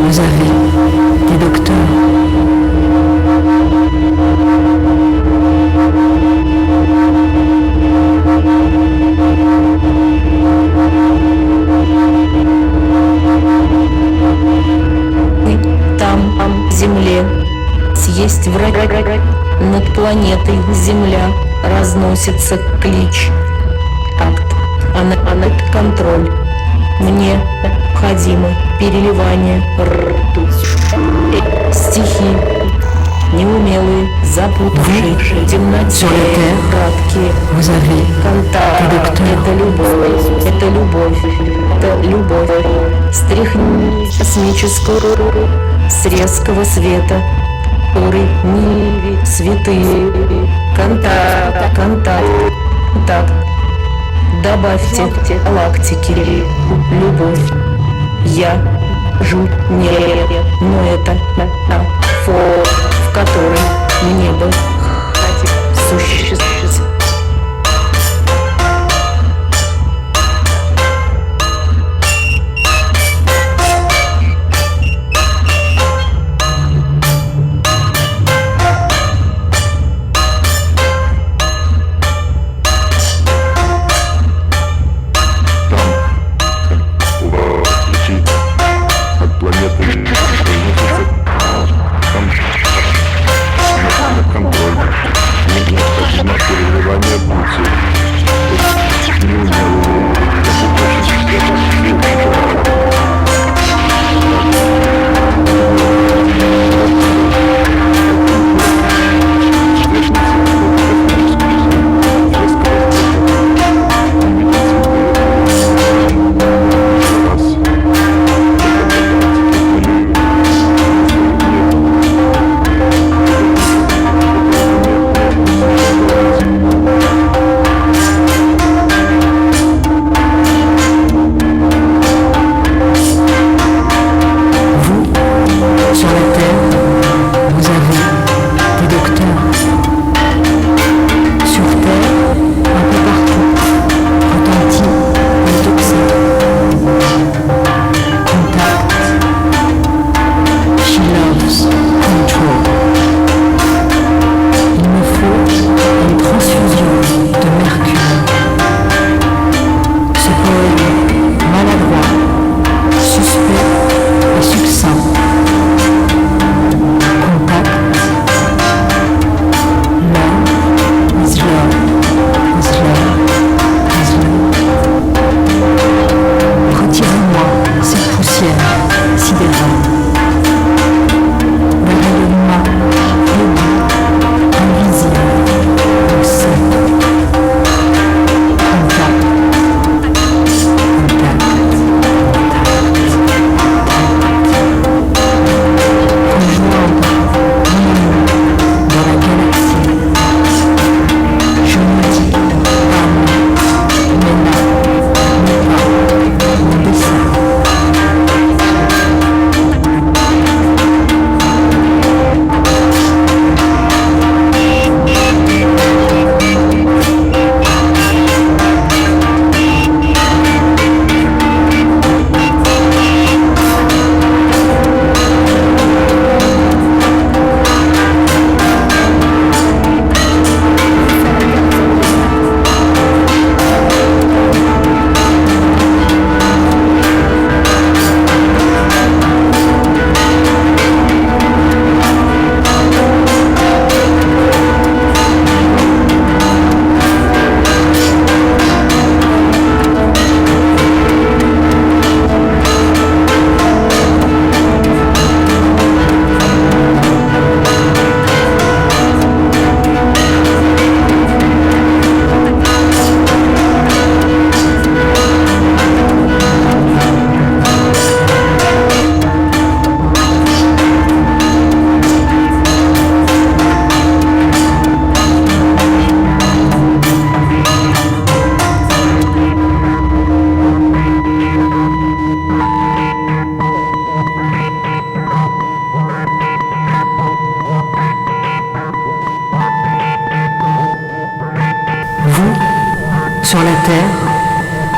vous avez des docteurs. Там, Земле, есть враг. Над планетой Земля разносится клич. Акт, она контроль. Мне необходимо переливание ртуть. Стихи неумелые, запутавшие, темноте, краткие. Vous avez Контакт, это любовь, это любовь. Стряхни космическую с резкого света, который мире святые. Контакт, контакт. Добавьте галактики, любовь. Я жуть нет, но это фон, в которой мне бы хотелось существовать. Sur la Terre,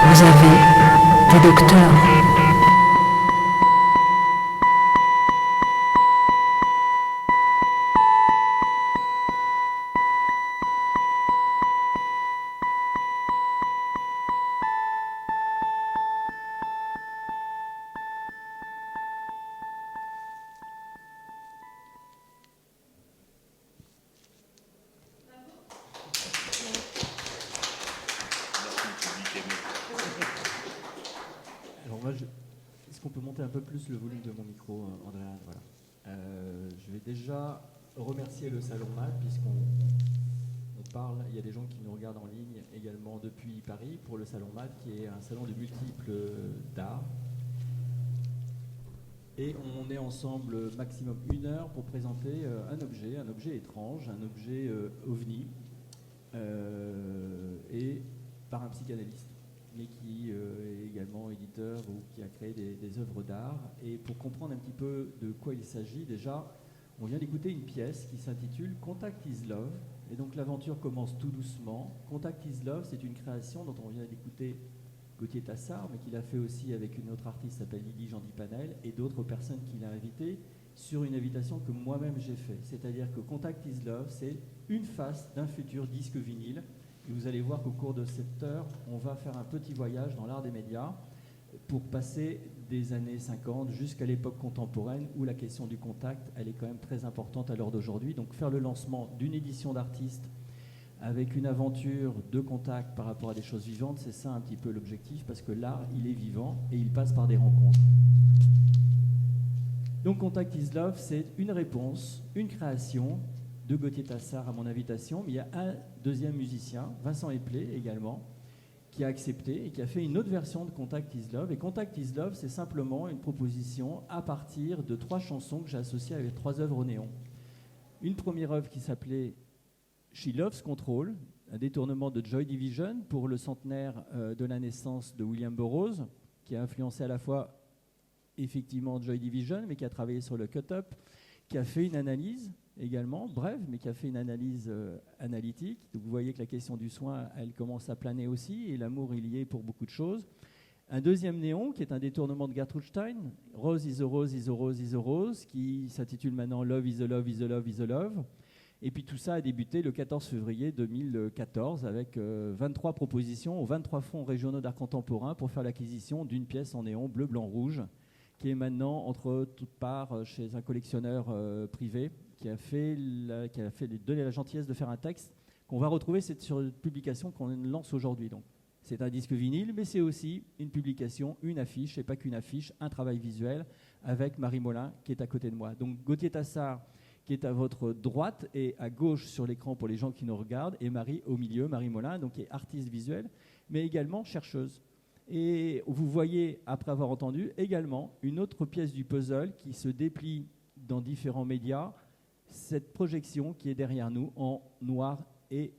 vous avez des docteurs. peux monter un peu plus le volume de mon micro, Andrea. Voilà. Je vais déjà remercier le Salon MAD, puisqu'on parle, il y a des gens qui nous regardent en ligne également depuis Paris pour le Salon MAD, qui est un salon de multiples d'art. Et on est ensemble maximum 1 heure pour présenter un objet étrange, un objet ovni, et par un psychanalyste, mais qui est également éditeur ou qui a créé des œuvres d'art. Et pour comprendre un petit peu de quoi il s'agit, déjà, on vient d'écouter une pièce qui s'intitule Contact is Love. Et donc l'aventure commence tout doucement. Contact is Love, c'est une création dont on vient d'écouter Gauthier Tassard, mais qu'il a fait aussi avec une autre artiste qui s'appelle Lydie Jandy-Panel et d'autres personnes qu'il a invitées sur une invitation que moi-même j'ai faite. C'est-à-dire que Contact is Love, c'est une face d'un futur disque vinyle. Et vous allez voir qu'au cours de cette heure, on va faire un petit voyage dans l'art des médias pour passer des années 50 jusqu'à l'époque contemporaine où la question du contact, elle est quand même très importante à l'heure d'aujourd'hui. Donc faire le lancement d'une édition d'artistes avec une aventure de contact par rapport à des choses vivantes, c'est ça un petit peu l'objectif, parce que l'art, il est vivant et il passe par des rencontres. Donc Contact is Love, c'est une réponse, une création de Gauthier Tassard à mon invitation, mais il y a un deuxième musicien, Vincent Eplé également, qui a accepté et qui a fait une autre version de Contact is Love. Et Contact is Love, c'est simplement une proposition à partir de 3 chansons que j'ai associées avec 3 œuvres au néon. Une première œuvre qui s'appelait She Loves Control, un détournement de Joy Division pour le centenaire de la naissance de William Burroughs, qui a influencé à la fois effectivement Joy Division, mais qui a travaillé sur le cut-up, qui a fait une analyse également, brève, mais qui a fait une analyse analytique. Donc vous voyez que la question du soin, elle commence à planer aussi, et l'amour, il y est pour beaucoup de choses. Un deuxième néon, qui est un détournement de Gertrude Stein, Rose is a Rose is a Rose is a Rose, qui s'intitule maintenant Love is a Love is a Love is a Love. Et puis tout ça a débuté le 14 février 2014 avec 23 propositions aux 23 fonds régionaux d'art contemporain pour faire l'acquisition d'une pièce en néon bleu, blanc, rouge, qui est maintenant entre toutes parts chez un collectionneur privé qui a donné la gentillesse de faire un texte qu'on va retrouver sur une publication qu'on lance aujourd'hui. Donc, c'est un disque vinyle, mais c'est aussi une publication, une affiche, et pas qu'une affiche, un travail visuel avec Marie Molin qui est à côté de moi. Donc Gauthier Tassard qui est à votre droite et à gauche sur l'écran pour les gens qui nous regardent, et Marie au milieu, Marie Molin, donc qui est artiste visuelle, mais également chercheuse. Et vous voyez, après avoir entendu, également une autre pièce du puzzle qui se déplie dans différents médias, cette projection qui est derrière nous en noir et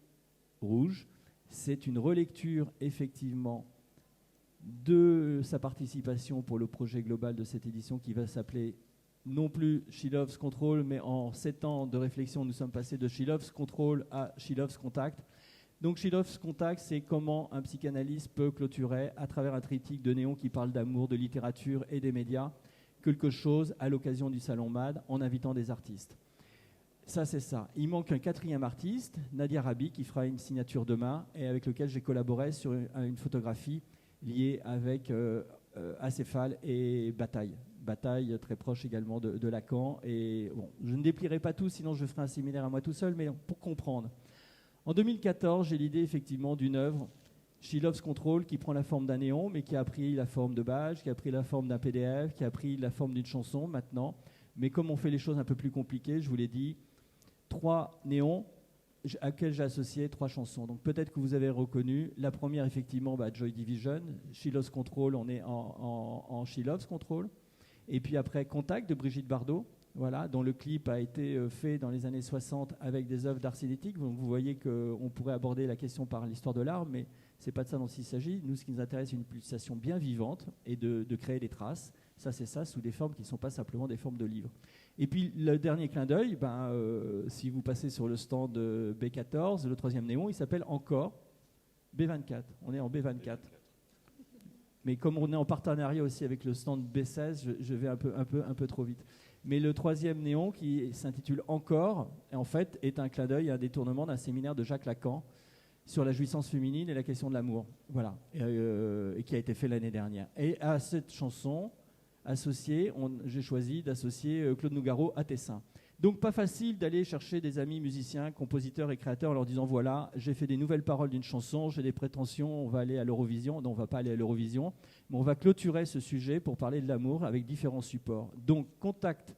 rouge. C'est une relecture, effectivement, de sa participation pour le projet global de cette édition qui va s'appeler non plus She Loves Control, mais en 7 ans de réflexion, nous sommes passés de She Loves Control à She Loves Contact. Donc She Loves Contact, c'est comment un psychanalyste peut clôturer, à travers un triptyque de néon qui parle d'amour, de littérature et des médias, quelque chose à l'occasion du Salon MAD en invitant des artistes. Ça, c'est ça. Il manque un 4e artiste, Nadia Rabi, qui fera une signature demain et avec lequel j'ai collaboré sur une photographie liée avec Acéphale et Bataille. Bataille très proche également de Lacan. Et bon, je ne déplierai pas tout, sinon je ferai un séminaire à moi tout seul, mais pour comprendre. En 2014, j'ai l'idée effectivement d'une œuvre, She Loves Control, qui prend la forme d'un néon, mais qui a pris la forme de badge, qui a pris la forme d'un PDF, qui a pris la forme d'une chanson maintenant. Mais comme on fait les choses un peu plus compliquées, je vous l'ai dit, 3 néons à lesquels j'ai associé 3 chansons. Donc peut-être que vous avez reconnu. La première, effectivement, Joy Division. She Loves Control, on est en She Loves Control. Et puis après, Contact de Brigitte Bardot, voilà, dont le clip a été fait dans les années 60 avec des œuvres d'art cinétique. Donc vous voyez qu'on pourrait aborder la question par l'histoire de l'art, mais ce n'est pas de ça dont il s'agit. Nous, ce qui nous intéresse, c'est une pulsation bien vivante et de créer des traces. Ça, c'est ça, sous des formes qui ne sont pas simplement des formes de livres. Et puis, le dernier clin d'œil, si vous passez sur le stand B14, le 3e néon, il s'appelle encore B24. On est en B24. Mais comme on est en partenariat aussi avec le stand B16, je vais un peu trop vite. Mais le 3e néon, qui s'intitule Encore, en fait, est un clin d'œil à un détournement d'un séminaire de Jacques Lacan sur la jouissance féminine et la question de l'amour. Voilà. Et qui a été fait l'année dernière. Et à cette chanson associée, j'ai choisi d'associer Claude Nougaro à Tessin. Donc pas facile d'aller chercher des amis musiciens, compositeurs et créateurs en leur disant voilà, j'ai fait des nouvelles paroles d'une chanson, j'ai des prétentions, on va aller à l'Eurovision. Non, on ne va pas aller à l'Eurovision, mais on va clôturer ce sujet pour parler de l'amour avec différents supports. Donc Contact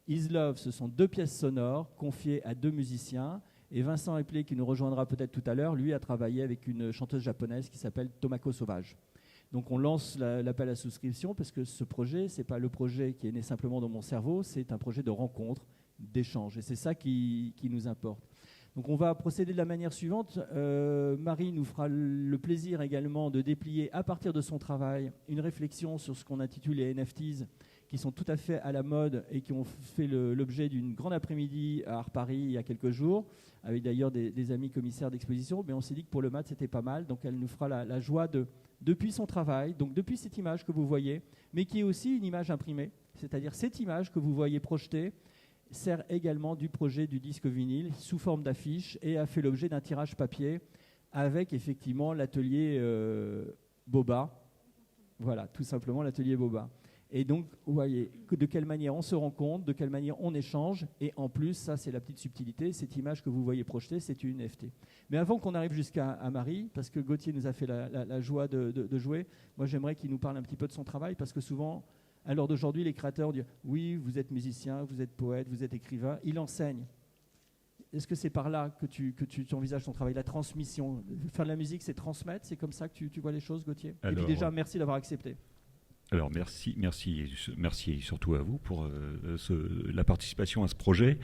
Is Love, ce sont 2 pièces sonores confiées à 2 musiciens. Et Vincent Eplé, qui nous rejoindra peut-être tout à l'heure, lui a travaillé avec une chanteuse japonaise qui s'appelle Tomako Sauvage. Donc on lance l'appel à souscription parce que ce projet, ce n'est pas le projet qui est né simplement dans mon cerveau, c'est un projet de rencontre, d'échange. Et c'est ça qui nous importe. Donc on va procéder de la manière suivante. Marie nous fera le plaisir également de déplier à partir de son travail une réflexion sur ce qu'on intitule les NFTs, qui sont tout à fait à la mode et qui ont fait l'objet d'une grande après-midi à Art Paris il y a quelques jours, avec d'ailleurs des amis commissaires d'exposition. Mais on s'est dit que pour le mat, c'était pas mal. Donc elle nous fera la joie depuis son travail, donc depuis cette image que vous voyez, mais qui est aussi une image imprimée, c'est-à-dire cette image que vous voyez projetée, sert également du projet du disque vinyle sous forme d'affiche et a fait l'objet d'un tirage papier avec effectivement l'atelier Boba. Voilà, tout simplement l'atelier Boba. Et donc, vous voyez de quelle manière on se rencontre, de quelle manière on échange. Et en plus, ça c'est la petite subtilité, cette image que vous voyez projetée, c'est une NFT. Mais avant qu'on arrive jusqu'à Marie, parce que Gauthier nous a fait la joie de jouer, moi j'aimerais qu'il nous parle un petit peu de son travail, parce que souvent, à l'heure d'aujourd'hui, les créateurs disent « Oui, vous êtes musicien, vous êtes poète, vous êtes écrivain. » Il enseigne. Est-ce que c'est par là que tu envisages ton travail, la transmission? Faire de la musique, c'est transmettre, c'est comme ça que tu vois les choses, Gauthier? Et puis déjà, merci d'avoir accepté. Alors merci et surtout à vous pour la participation à ce projet.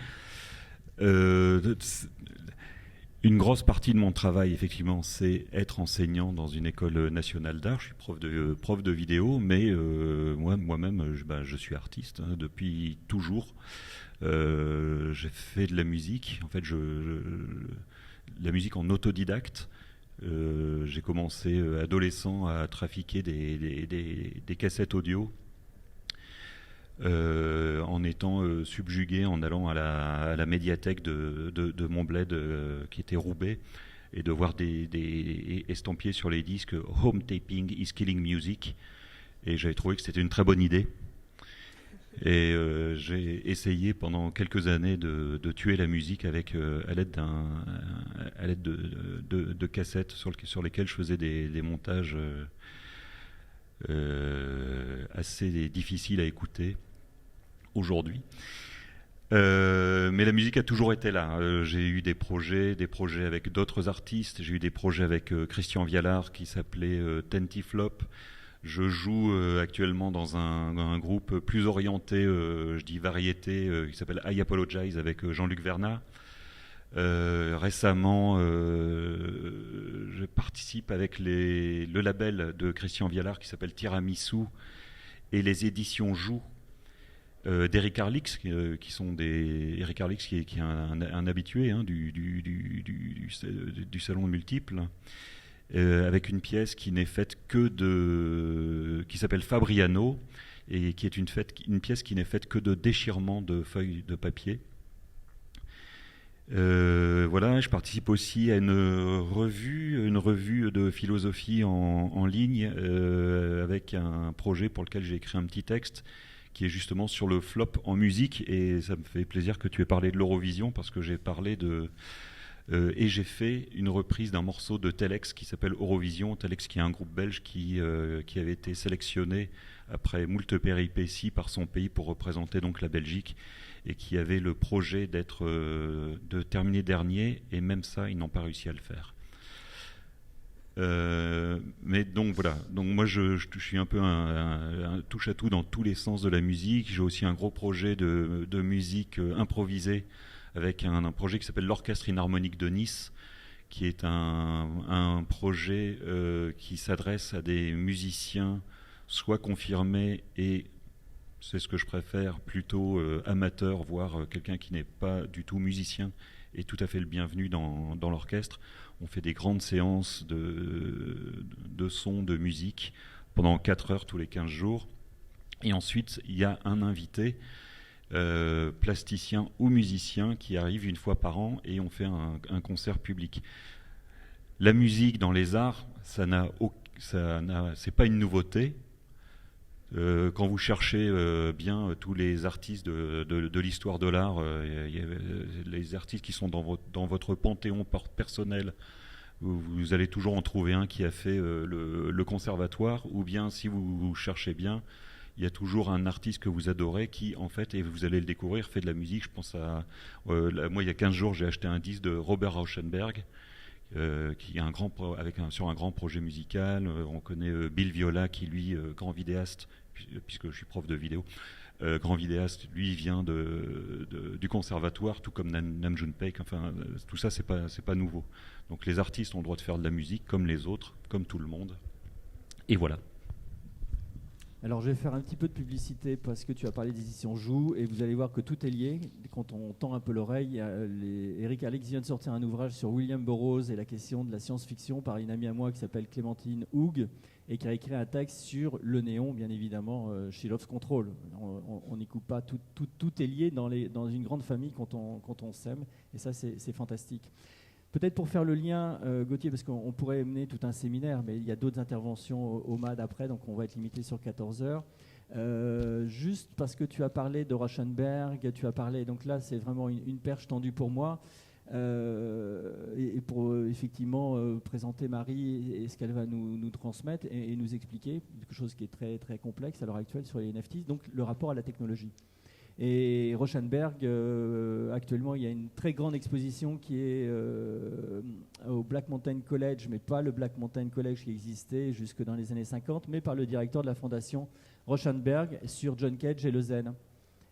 Une grosse partie de mon travail, effectivement, c'est être enseignant dans une école nationale d'art. Je suis prof de vidéo, mais moi-même, je suis artiste depuis toujours. J'ai fait de la musique, en fait, la musique en autodidacte. J'ai commencé adolescent à trafiquer des cassettes audio en étant subjugué, en allant à la médiathèque de mon bled qui était Roubaix, et de voir des estampillés sur les disques « Home taping is killing music ». Et j'avais trouvé que c'était une très bonne idée. Et j'ai essayé pendant quelques années de tuer la musique à l'aide de cassettes sur lesquelles je faisais des montages assez difficiles à écouter aujourd'hui. Mais la musique a toujours été là. J'ai eu des projets avec d'autres artistes. J'ai eu des projets avec Christian Vialard qui s'appelait Tentiflop. Je joue actuellement dans un groupe plus orienté, je dis variété, qui s'appelle I Apologize avec Jean-Luc Vernat. Récemment, je participe avec le label de Christian Vialard qui s'appelle Tiramisu et les éditions Joux d'Eric Harlix, Eric Harlix qui est un habitué du salon multiple. Avec une pièce qui n'est faite qui s'appelle Fabriano, et qui est une pièce qui n'est faite que de déchirement de feuilles de papier. Voilà, je participe aussi à une revue de philosophie en ligne, avec un projet pour lequel j'ai écrit un petit texte qui est justement sur le flop en musique, et ça me fait plaisir que tu aies parlé de l'Eurovision, parce que j'ai parlé et j'ai fait une reprise d'un morceau de Telex qui s'appelle Eurovision. Telex, qui est un groupe belge qui avait été sélectionné après moult péripéties par son pays pour représenter donc la Belgique, et qui avait le projet de terminer dernier, et même ça, ils n'ont pas réussi à le faire. Mais donc voilà, donc moi je suis un peu un touche-à-tout dans tous les sens de la musique. J'ai aussi un gros projet de musique improvisée, avec un projet qui s'appelle l'Orchestre Inharmonique de Nice, qui est un projet qui s'adresse à des musiciens soit confirmés, et c'est ce que je préfère, plutôt amateurs, voire quelqu'un qui n'est pas du tout musicien est tout à fait le bienvenu dans l'orchestre. On fait des grandes séances de son, de musique, pendant 4 heures tous les 15 jours. Et ensuite, il y a un invité, plasticien ou musicien, qui arrive une fois par an, et on fait un concert public. La musique dans les arts, c'est pas une nouveauté. Quand vous cherchez bien tous les artistes de l'histoire de l'art, les artistes qui sont dans votre panthéon personnel, vous allez toujours en trouver un qui a fait le conservatoire, ou bien si vous cherchez bien, il y a toujours un artiste que vous adorez qui, en fait, et vous allez le découvrir, fait de la musique. Je pense à... moi, il y a 15 jours, j'ai acheté un disque de Robert Rauschenberg, qui est sur un grand projet musical. On connaît Bill Viola, qui, lui, grand vidéaste, puisque je suis prof de vidéo, grand vidéaste, lui, il vient du conservatoire, tout comme Nam June-paik. Enfin, tout ça, c'est pas nouveau. Donc les artistes ont le droit de faire de la musique, comme les autres, comme tout le monde. Et voilà. Alors je vais faire un petit peu de publicité parce que tu as parlé des éditions Joux et vous allez voir que tout est lié. Quand on tend un peu l'oreille, Eric Alex vient de sortir un ouvrage sur William Burroughs et la question de la science-fiction par une amie à moi qui s'appelle Clémentine Houg et qui a écrit un texte sur le néon, bien évidemment, She Loves Control. On n'y coupe pas, tout est lié dans une grande famille quand on s'aime et ça c'est fantastique. Peut-être pour faire le lien, Gauthier, parce qu'on pourrait mener tout un séminaire, mais il y a d'autres interventions au MAD après, donc on va être limité sur 14 heures. Juste parce que tu as parlé de Rauschenberg, tu as parlé, donc là c'est vraiment une perche tendue pour moi, et pour effectivement présenter Marie et ce qu'elle va nous transmettre et nous expliquer, quelque chose qui est très, très complexe à l'heure actuelle sur les NFTs, donc le rapport à la technologie. Et Rauschenberg, actuellement, il y a une très grande exposition qui est au Black Mountain College, mais pas le Black Mountain College qui existait jusque dans les années 50, mais par le directeur de la fondation Rauschenberg sur John Cage et le Zen,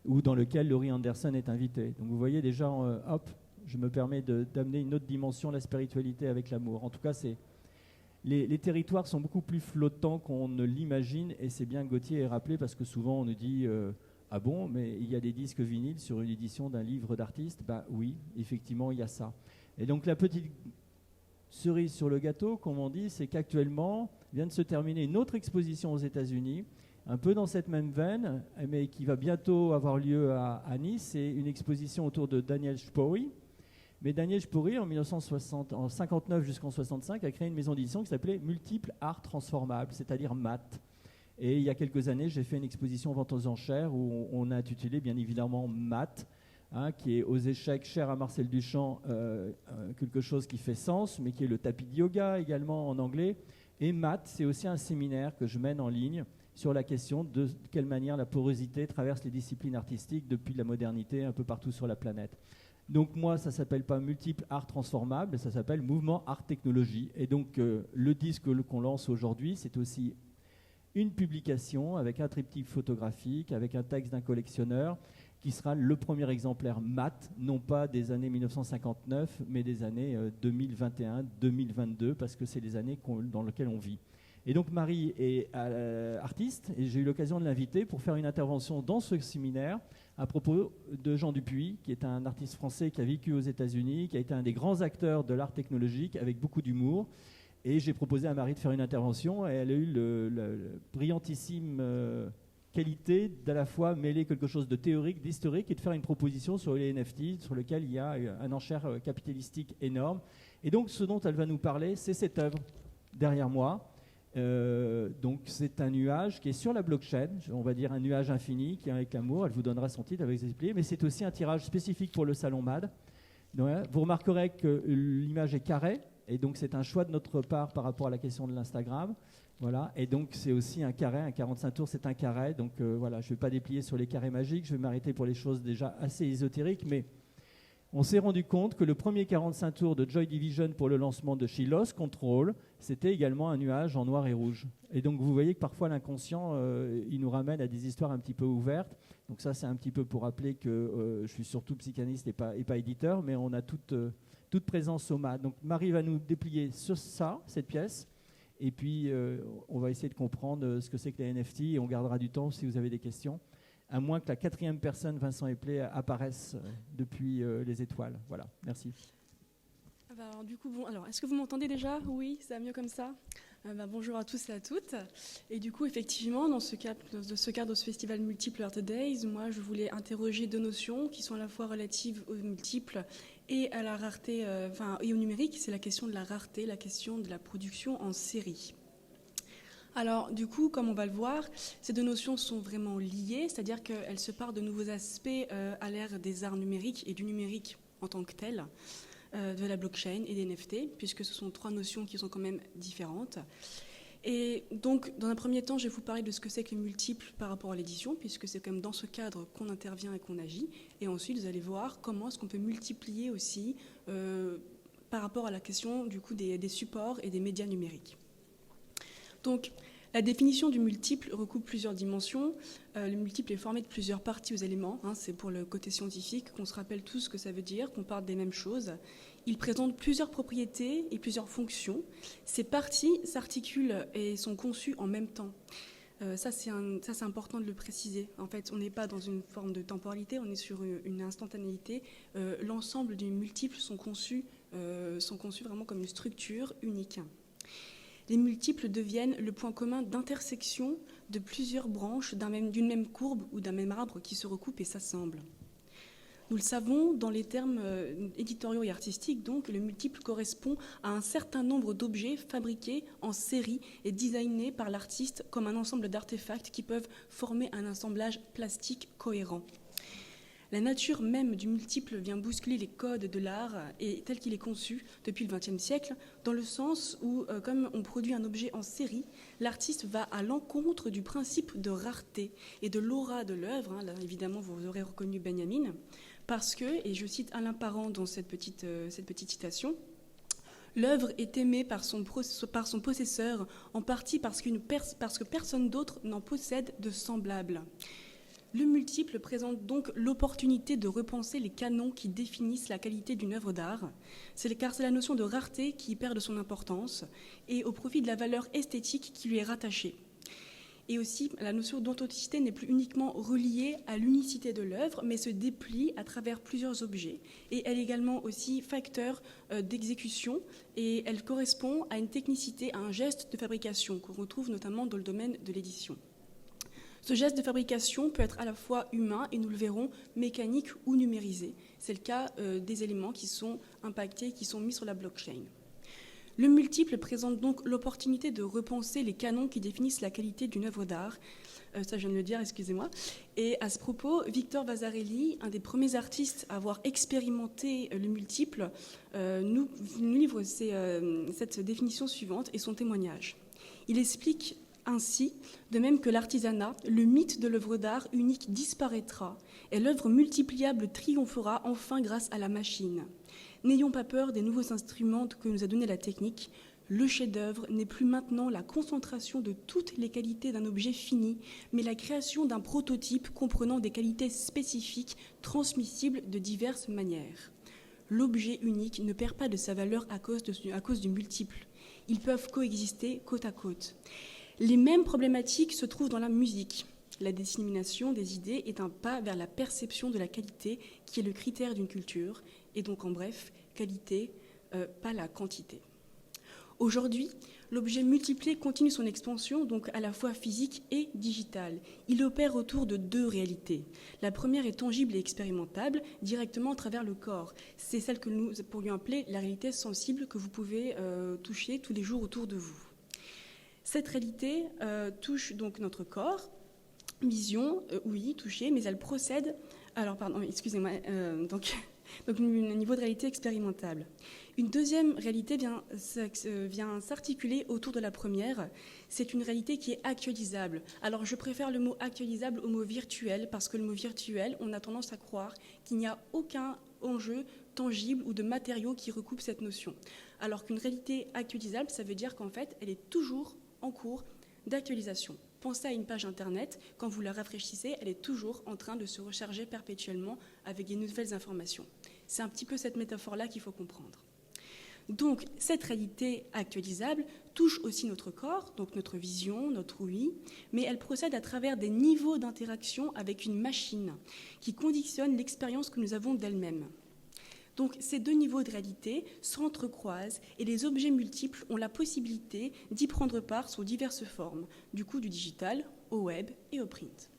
dans lequel Laurie Anderson est invité. Donc vous voyez déjà, hop, je me permets d'amener une autre dimension, la spiritualité avec l'amour. En tout cas, les territoires sont beaucoup plus flottants qu'on ne l'imagine, et c'est bien que Gauthier ait rappelé, parce que souvent on nous dit... ah bon, mais il y a des disques vinyles sur une édition d'un livre d'artiste? Ben oui, effectivement, il y a ça. Et donc la petite cerise sur le gâteau, comme on dit, c'est qu'actuellement vient de se terminer une autre exposition aux États-Unis, un peu dans cette même veine, mais qui va bientôt avoir lieu à Nice. C'est une exposition autour de Daniel Spory. Mais Daniel Spory, en 1959 jusqu'en 65, a créé une maison d'édition qui s'appelait Multiple Art Transformable, c'est-à-dire MAT. Et il y a quelques années, j'ai fait une exposition vente aux enchères où on a intitulé bien évidemment MAT, qui est aux échecs cher à Marcel Duchamp, quelque chose qui fait sens, mais qui est le tapis de yoga également en anglais. Et MAT, c'est aussi un séminaire que je mène en ligne sur la question de quelle manière la porosité traverse les disciplines artistiques depuis la modernité un peu partout sur la planète. Donc moi, ça ne s'appelle pas Multiple Art Transformable, ça s'appelle Mouvement Art Technologie. Et donc le disque qu'on lance aujourd'hui, c'est aussi une publication avec un triptyque photographique, avec un texte d'un collectionneur, qui sera le premier exemplaire MAT, non pas des années 1959, mais des années 2021-2022, parce que c'est les années dans lesquelles on vit. Et donc Marie est artiste, et j'ai eu l'occasion de l'inviter pour faire une intervention dans ce séminaire à propos de Jean Dupuis, qui est un artiste français qui a vécu aux États-Unis, qui a été un des grands acteurs de l'art technologique, avec beaucoup d'humour. Et j'ai proposé à Marie de faire une intervention, et elle a eu la brillantissime qualité d'à la fois mêler quelque chose de théorique, d'historique, et de faire une proposition sur les NFT, sur lequel il y a un enchère capitalistique énorme. Et donc ce dont elle va nous parler, c'est cette œuvre derrière moi. Donc c'est un nuage qui est sur la blockchain, on va dire un nuage infini qui est avec l'amour. Elle vous donnera son titre avec ses expliqués, mais c'est aussi un tirage spécifique pour le salon MAD. Donc, vous remarquerez que l'image est carrée. Et donc c'est un choix de notre part par rapport à la question de l'Instagram. Voilà. Et donc c'est aussi un carré, un 45 tours, c'est un carré. Donc voilà, je ne vais pas déplier sur les carrés magiques, je vais m'arrêter pour les choses déjà assez ésotériques. Mais on s'est rendu compte que le premier 45 tours de Joy Division pour le lancement de She Lost Control, c'était également un nuage en noir et rouge. Et donc vous voyez que parfois l'inconscient, il nous ramène à des histoires un petit peu ouvertes. Donc ça c'est un petit peu pour rappeler que je suis surtout psychanalyste et pas éditeur, mais on a toute présence au MAD. Donc Marie va nous déplier sur ça, cette pièce, et puis on va essayer de comprendre ce que c'est que les NFT, et on gardera du temps si vous avez des questions, à moins que la quatrième personne, Vincent Eplé, apparaisse depuis les étoiles. Voilà, merci. Alors, du coup, est-ce que vous m'entendez déjà? Oui, ça va mieux comme ça. Bonjour à tous et à toutes. Et du coup, effectivement, dans ce cadre de ce festival Multiple Art Days, moi, je voulais interroger deux notions qui sont à la fois relatives aux multiples et à la rareté, et au numérique. C'est la question de la rareté, la question de la production en série. Alors, du coup, comme on va le voir, ces deux notions sont vraiment liées, c'est-à-dire qu'elles se partent de nouveaux aspects à l'ère des arts numériques et du numérique en tant que tel, de la blockchain et des NFT, puisque ce sont trois notions qui sont quand même différentes. Et donc, dans un premier temps, je vais vous parler de ce que c'est que les multiples par rapport à l'édition, puisque c'est quand même dans ce cadre qu'on intervient et qu'on agit. Et ensuite, vous allez voir comment est-ce qu'on peut multiplier aussi par rapport à la question du coup des supports et des médias numériques. Donc, la définition du multiple recoupe plusieurs dimensions. Le multiple est formé de plusieurs parties aux éléments. C'est pour le côté scientifique qu'on se rappelle tous ce que ça veut dire, qu'on parle des mêmes choses. Il présente plusieurs propriétés et plusieurs fonctions. Ces parties s'articulent et sont conçues en même temps. Ça, c'est important de le préciser. En fait, on n'est pas dans une forme de temporalité, on est sur une instantanéité. L'ensemble du multiple sont conçus vraiment comme une structure unique. Les multiples deviennent le point commun d'intersection de plusieurs branches d'une même courbe ou d'un même arbre qui se recoupent et s'assemblent. Nous le savons, dans les termes éditoriaux et artistiques, donc, le multiple correspond à un certain nombre d'objets fabriqués en série et designés par l'artiste comme un ensemble d'artefacts qui peuvent former un assemblage plastique cohérent. La nature même du multiple vient bousculer les codes de l'art et tel qu'il est conçu depuis le XXe siècle, dans le sens où, comme on produit un objet en série, l'artiste va à l'encontre du principe de rareté et de l'aura de l'œuvre. Là, évidemment, vous aurez reconnu Benjamin, parce que, et je cite Alain Parent dans cette petite citation, l'œuvre est aimée par son possesseur, en partie parce que personne d'autre n'en possède de semblable. Le multiple présente donc l'opportunité de repenser les canons qui définissent la qualité d'une œuvre d'art, car c'est la notion de rareté qui perd de son importance et au profit de la valeur esthétique qui lui est rattachée. Et aussi, la notion d'authenticité n'est plus uniquement reliée à l'unicité de l'œuvre, mais se déplie à travers plusieurs objets. Et elle est également aussi facteur d'exécution, et elle correspond à une technicité, à un geste de fabrication qu'on retrouve notamment dans le domaine de l'édition. Ce geste de fabrication peut être à la fois humain, et nous le verrons, mécanique ou numérisé. C'est le cas des éléments qui sont impactés, qui sont mis sur la blockchain. Le multiple présente donc l'opportunité de repenser les canons qui définissent la qualité d'une œuvre d'art. Ça, je viens de le dire, excusez-moi. Et à ce propos, Victor Vasarely, un des premiers artistes à avoir expérimenté le multiple, nous livre cette définition suivante et son témoignage. Il explique ainsi, de même que l'artisanat, le mythe de l'œuvre d'art unique disparaîtra et l'œuvre multipliable triomphera enfin grâce à la machine. N'ayons pas peur des nouveaux instruments que nous a donnés la technique. Le chef-d'œuvre n'est plus maintenant la concentration de toutes les qualités d'un objet fini, mais la création d'un prototype comprenant des qualités spécifiques, transmissibles de diverses manières. L'objet unique ne perd pas de sa valeur à cause du multiple. Ils peuvent coexister côte à côte. Les mêmes problématiques se trouvent dans la musique. La dissémination des idées est un pas vers la perception de la qualité qui est le critère d'une culture, et donc en bref, qualité, pas la quantité. Aujourd'hui, l'objet multiplié continue son expansion, donc à la fois physique et digitale. Il opère autour de deux réalités. La première est tangible et expérimentable, directement à travers le corps. C'est celle que nous pourrions appeler la réalité sensible que vous pouvez toucher tous les jours autour de vous. Cette réalité touche donc notre corps, vision, oui, toucher, mais elle procède... Alors, pardon, excusez-moi, donc un niveau de réalité expérimentable. Une deuxième réalité vient s'articuler autour de la première. C'est une réalité qui est actualisable. Alors, je préfère le mot actualisable au mot virtuel, parce que le mot virtuel, on a tendance à croire qu'il n'y a aucun enjeu tangible ou de matériaux qui recoupent cette notion. Alors qu'une réalité actualisable, ça veut dire qu'en fait, elle est toujours en cours d'actualisation. Pensez à une page Internet, quand vous la rafraîchissez, elle est toujours en train de se recharger perpétuellement avec des nouvelles informations. C'est un petit peu cette métaphore-là qu'il faut comprendre. Donc, cette réalité actualisable touche aussi notre corps, donc notre vision, notre ouïe, mais elle procède à travers des niveaux d'interaction avec une machine qui conditionne l'expérience que nous avons d'elle-même. Donc ces deux niveaux de réalité s'entrecroisent et les objets multiples ont la possibilité d'y prendre part sous diverses formes, du coup du digital au web et au print.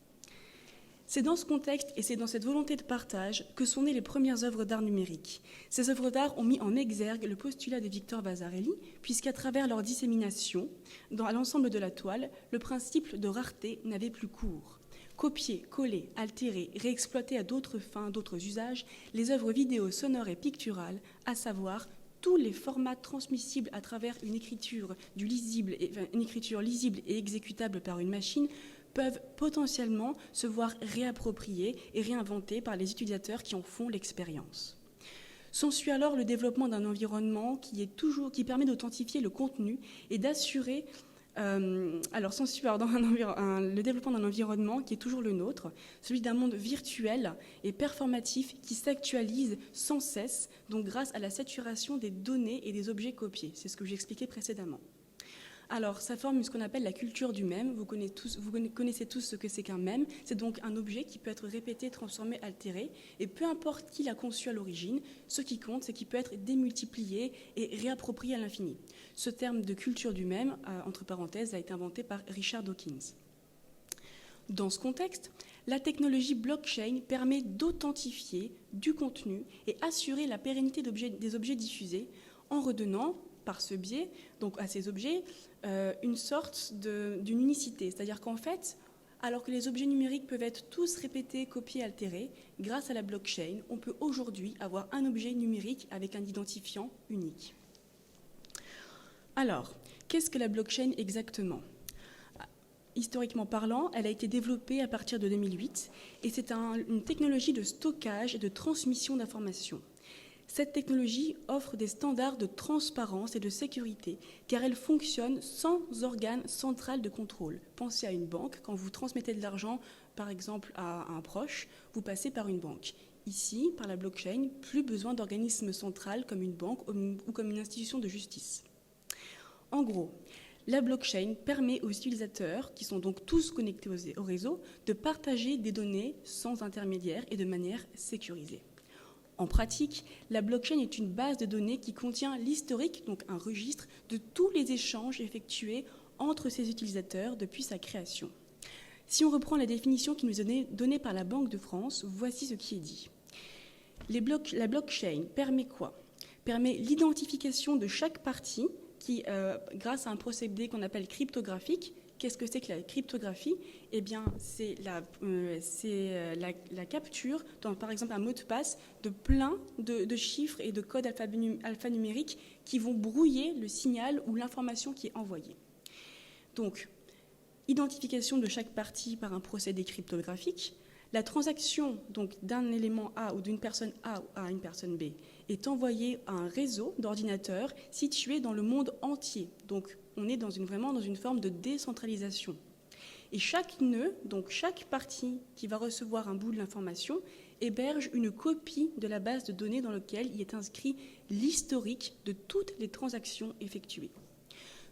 C'est dans ce contexte et c'est dans cette volonté de partage que sont nées les premières œuvres d'art numérique. Ces œuvres d'art ont mis en exergue le postulat de Victor Vasarely, puisqu'à travers leur dissémination à l'ensemble de la toile, le principe de rareté n'avait plus cours. Copier, coller, altérer, réexploiter à d'autres fins, d'autres usages, les œuvres vidéo, sonores et picturales, à savoir tous les formats transmissibles à travers une écriture lisible et exécutable par une machine, peuvent potentiellement se voir réappropriés et réinventés par les utilisateurs qui en font l'expérience. S'ensuit alors le développement d'un environnement qui permet d'authentifier le contenu et d'assurer le développement d'un environnement qui est toujours le nôtre, celui d'un monde virtuel et performatif qui s'actualise sans cesse, donc grâce à la saturation des données et des objets copiés. C'est ce que j'expliquais précédemment. Alors, ça forme ce qu'on appelle la culture du mème. Vous connaissez tous ce que c'est qu'un mème. C'est donc un objet qui peut être répété, transformé, altéré. Et peu importe qui l'a conçu à l'origine, ce qui compte, c'est qu'il peut être démultiplié et réapproprié à l'infini. Ce terme de culture du mème, entre parenthèses, a été inventé par Richard Dawkins. Dans ce contexte, la technologie blockchain permet d'authentifier du contenu et assurer la pérennité des objets diffusés en redonnant, par ce biais, donc à ces objets, une sorte d'une unicité. C'est-à-dire qu'en fait, alors que les objets numériques peuvent être tous répétés, copiés, altérés, grâce à la blockchain, on peut aujourd'hui avoir un objet numérique avec un identifiant unique. Alors, qu'est-ce que la blockchain exactement ? Historiquement parlant, elle a été développée à partir de 2008 et c'est une technologie de stockage et de transmission d'informations. Cette technologie offre des standards de transparence et de sécurité, car elle fonctionne sans organe central de contrôle. Pensez à une banque, quand vous transmettez de l'argent, par exemple, à un proche, vous passez par une banque. Ici, par la blockchain, plus besoin d'organisme central comme une banque ou comme une institution de justice. En gros, la blockchain permet aux utilisateurs, qui sont donc tous connectés au réseau, de partager des données sans intermédiaire et de manière sécurisée. En pratique, la blockchain est une base de données qui contient l'historique, donc un registre, de tous les échanges effectués entre ses utilisateurs depuis sa création. Si on reprend la définition qui nous est donnée par la Banque de France, voici ce qui est dit. La blockchain permet quoi ? Permet l'identification de chaque partie qui, grâce à un procédé qu'on appelle cryptographique. Qu'est-ce que c'est que la cryptographie ? Eh bien, c'est la capture, dans, par exemple, un mot de passe, de plein de chiffres et de codes alphanumériques qui vont brouiller le signal ou l'information qui est envoyée. Donc, identification de chaque partie par un procédé cryptographique. La transaction donc, d'un élément A ou d'une personne A à une personne B est envoyée à un réseau d'ordinateurs situé dans le monde entier. Donc, on est vraiment dans une forme de décentralisation. Et chaque nœud, donc chaque partie qui va recevoir un bout de l'information, héberge une copie de la base de données dans laquelle il est inscrit l'historique de toutes les transactions effectuées.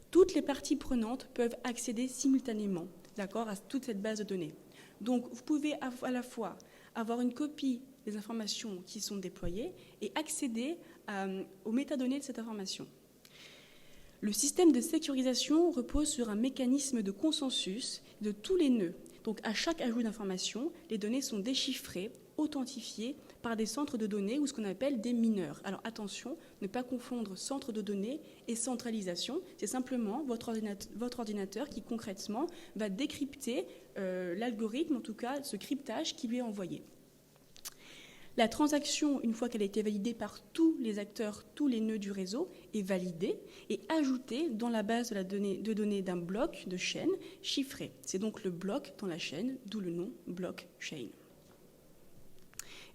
Toutes les parties prenantes peuvent accéder simultanément, à toute cette base de données. Donc, vous pouvez à la fois avoir une copie des informations qui sont déployées et accéder aux métadonnées de cette information. Le système de sécurisation repose sur un mécanisme de consensus de tous les nœuds. Donc, à chaque ajout d'informations, les données sont déchiffrées, authentifiées par des centres de données ou ce qu'on appelle des mineurs. Alors attention, ne pas confondre centre de données et centralisation. C'est simplement votre ordinateur qui concrètement va décrypter l'algorithme, en tout cas ce cryptage qui lui est envoyé. La transaction, une fois qu'elle a été validée par tous les acteurs, tous les nœuds du réseau, est validée et ajoutée dans la base de données d'un bloc de chaîne chiffré. C'est donc le bloc dans la chaîne, d'où le nom blockchain.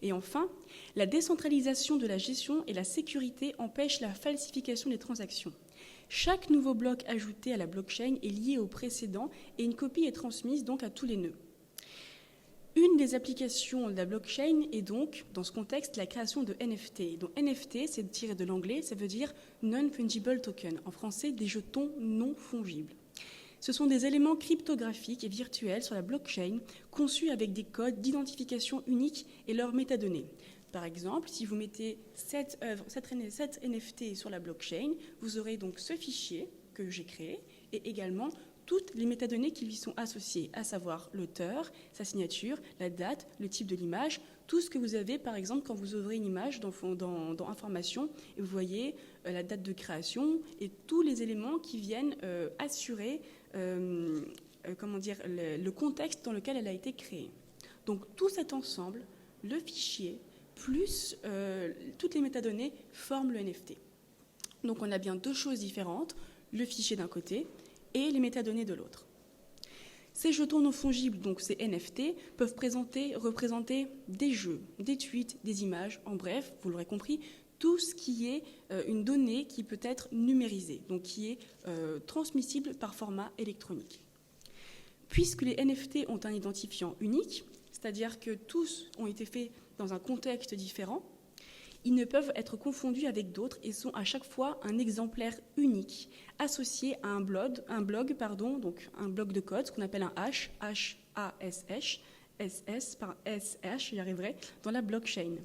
Et enfin, la décentralisation de la gestion et la sécurité empêchent la falsification des transactions. Chaque nouveau bloc ajouté à la blockchain est lié au précédent et une copie est transmise donc à tous les nœuds. Une des applications de la blockchain est donc, dans ce contexte, la création de NFT. Donc NFT, c'est tiré de l'anglais, ça veut dire Non-Fungible Token, en français des jetons non fongibles. Ce sont des éléments cryptographiques et virtuels sur la blockchain conçus avec des codes d'identification uniques et leurs métadonnées. Par exemple, si vous mettez cette NFT sur la blockchain, vous aurez donc ce fichier que j'ai créé et également toutes les métadonnées qui lui sont associées, à savoir l'auteur, sa signature, la date, le type de l'image, tout ce que vous avez, par exemple, quand vous ouvrez une image dans Information, et vous voyez la date de création et tous les éléments qui viennent assurer le contexte dans lequel elle a été créée. Donc tout cet ensemble, le fichier, plus toutes les métadonnées forment le NFT. Donc on a bien deux choses différentes, le fichier d'un côté et les métadonnées de l'autre. Ces jetons non fongibles, donc ces NFT, peuvent représenter des jeux, des tweets, des images, en bref, vous l'aurez compris, tout ce qui est une donnée qui peut être numérisée, donc qui est transmissible par format électronique. Puisque les NFT ont un identifiant unique, c'est-à-dire que tous ont été faits dans un contexte différent, ils ne peuvent être confondus avec d'autres et sont à chaque fois un exemplaire unique associé à un bloc de code, ce qu'on appelle un hash, j'y arriverai, dans la blockchain.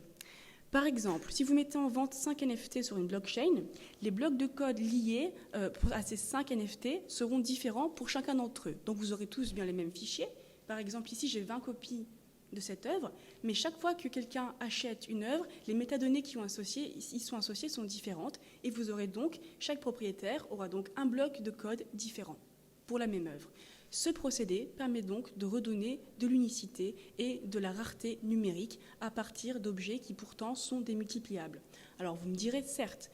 Par exemple, si vous mettez en vente 5 NFT sur une blockchain, les blocs de code liés à ces 5 NFT seront différents pour chacun d'entre eux. Donc vous aurez tous bien les mêmes fichiers. Par exemple, ici, j'ai 20 copies de cette œuvre, mais chaque fois que quelqu'un achète une œuvre, les métadonnées qui y sont associées sont différentes, et vous aurez donc, chaque propriétaire aura donc un bloc de code différent pour la même œuvre. Ce procédé permet donc de redonner de l'unicité et de la rareté numérique à partir d'objets qui pourtant sont démultipliables. Alors vous me direz, certes,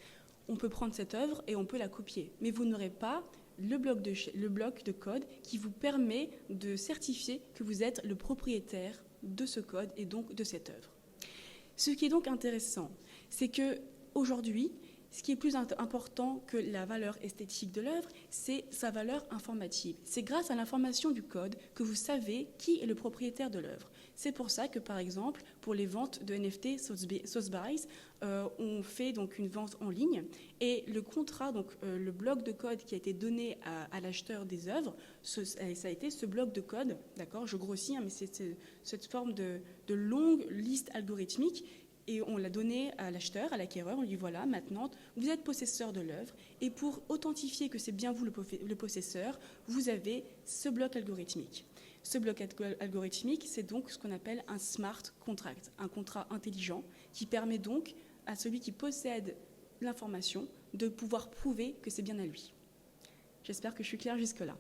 on peut prendre cette œuvre et on peut la copier, mais vous n'aurez pas le bloc de code qui vous permet de certifier que vous êtes le propriétaire de ce code et donc de cette œuvre. Ce qui est donc intéressant, c'est que aujourd'hui, ce qui est plus important que la valeur esthétique de l'œuvre, c'est sa valeur informative. C'est grâce à l'information du code que vous savez qui est le propriétaire de l'œuvre. C'est pour ça que, par exemple, pour les ventes de NFT Sotheby's, on fait donc une vente en ligne et le contrat, donc le bloc de code qui a été donné à l'acheteur des œuvres, ça a été ce bloc de code, d'accord, je grossis, hein, mais c'est cette forme de longue liste algorithmique. Et on l'a donné à l'acheteur, à l'acquéreur, on lui dit voilà, maintenant, vous êtes possesseur de l'œuvre, et pour authentifier que c'est bien vous le possesseur, vous avez ce bloc algorithmique. Ce bloc algorithmique, c'est donc ce qu'on appelle un smart contract, un contrat intelligent, qui permet donc à celui qui possède l'information de pouvoir prouver que c'est bien à lui. J'espère que je suis claire jusque-là.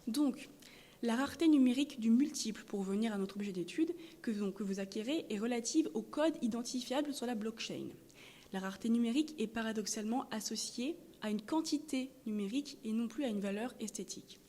Donc, la rareté numérique du multiple, pour revenir à notre objet d'étude, que vous acquérez, est relative au code identifiable sur la blockchain. La rareté numérique est paradoxalement associée à une quantité numérique et non plus à une valeur esthétique.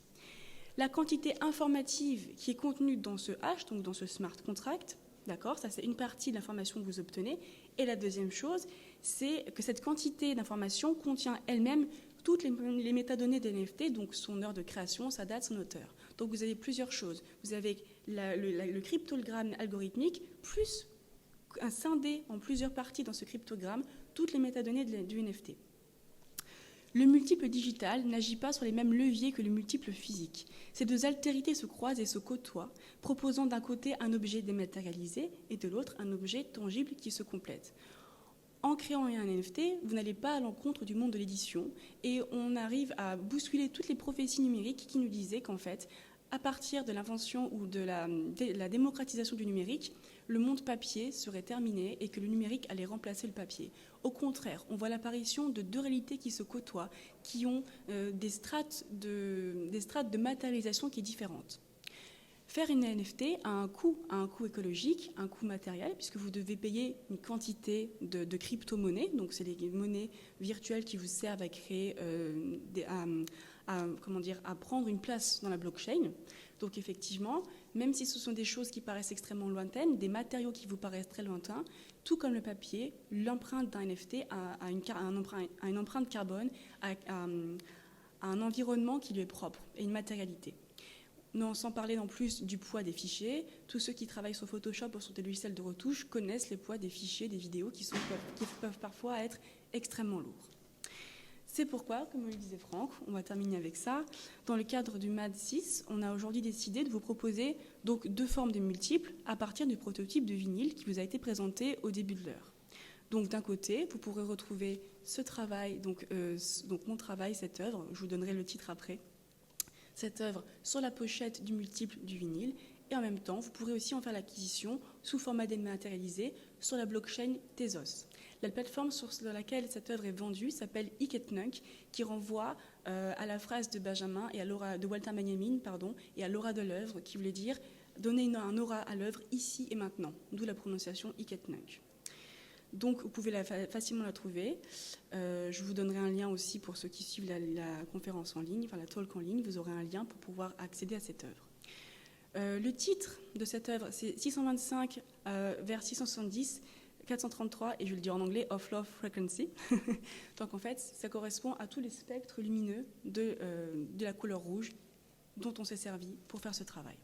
La quantité informative qui est contenue dans ce hash, donc dans ce smart contract, d'accord, ça c'est une partie de l'information que vous obtenez, et la deuxième chose, c'est que cette quantité d'information contient elle-même toutes les métadonnées de NFT, donc son heure de création, sa date, son auteur. Donc vous avez plusieurs choses. Vous avez le cryptogramme algorithmique, plus un scindé en plusieurs parties dans ce cryptogramme, toutes les métadonnées du NFT. Le multiple digital n'agit pas sur les mêmes leviers que le multiple physique. Ces deux altérités se croisent et se côtoient, proposant d'un côté un objet dématérialisé et de l'autre un objet tangible qui se complète. En créant un NFT, vous n'allez pas à l'encontre du monde de l'édition et on arrive à bousculer toutes les prophéties numériques qui nous disaient qu'en fait, à partir de l'invention ou de la démocratisation du numérique, le monde papier serait terminé et que le numérique allait remplacer le papier. Au contraire, on voit l'apparition de deux réalités qui se côtoient, qui ont des strates de matérialisation qui est différente. Faire une NFT a un coût écologique, un coût matériel, puisque vous devez payer une quantité de crypto-monnaies, donc c'est les monnaies virtuelles qui vous servent à créer, à prendre une place dans la blockchain. Donc effectivement, même si ce sont des choses qui paraissent extrêmement lointaines, des matériaux qui vous paraissent très lointains, tout comme le papier, l'empreinte d'un NFT a une empreinte carbone, a un environnement qui lui est propre et une matérialité. Non, sans parler non plus du poids des fichiers, tous ceux qui travaillent sur Photoshop ou sur des logiciels de retouche connaissent les poids des fichiers, des vidéos qui peuvent parfois être extrêmement lourds. C'est pourquoi, comme le disait Franck, on va terminer avec ça. Dans le cadre du MAD 6, on a aujourd'hui décidé de vous proposer donc deux formes de multiples à partir du prototype de vinyle qui vous a été présenté au début de l'heure. Donc d'un côté, vous pourrez retrouver ce travail, donc mon travail, cette œuvre, je vous donnerai le titre après. cette œuvre sur la pochette du multiple du vinyle. Et en même temps, vous pourrez aussi en faire l'acquisition sous format dématérialisé sur la blockchain Tezos. La plateforme sur laquelle cette œuvre est vendue s'appelle Iketnunk, qui renvoie à la phrase de Benjamin et de Walter Benjamin, et à l'aura de l'œuvre, qui voulait dire donner un aura à l'œuvre ici et maintenant, d'où la prononciation Iketnunk. Donc, vous pouvez facilement la trouver. Je vous donnerai un lien aussi pour ceux qui suivent la conférence en ligne, la talk en ligne. Vous aurez un lien pour pouvoir accéder à cette œuvre. Le titre de cette œuvre, c'est 625 vers 670, 433, et je vais le dire en anglais, of Love Frequency. Donc en fait, ça correspond à tous les spectres lumineux de la couleur rouge dont on s'est servi pour faire ce travail.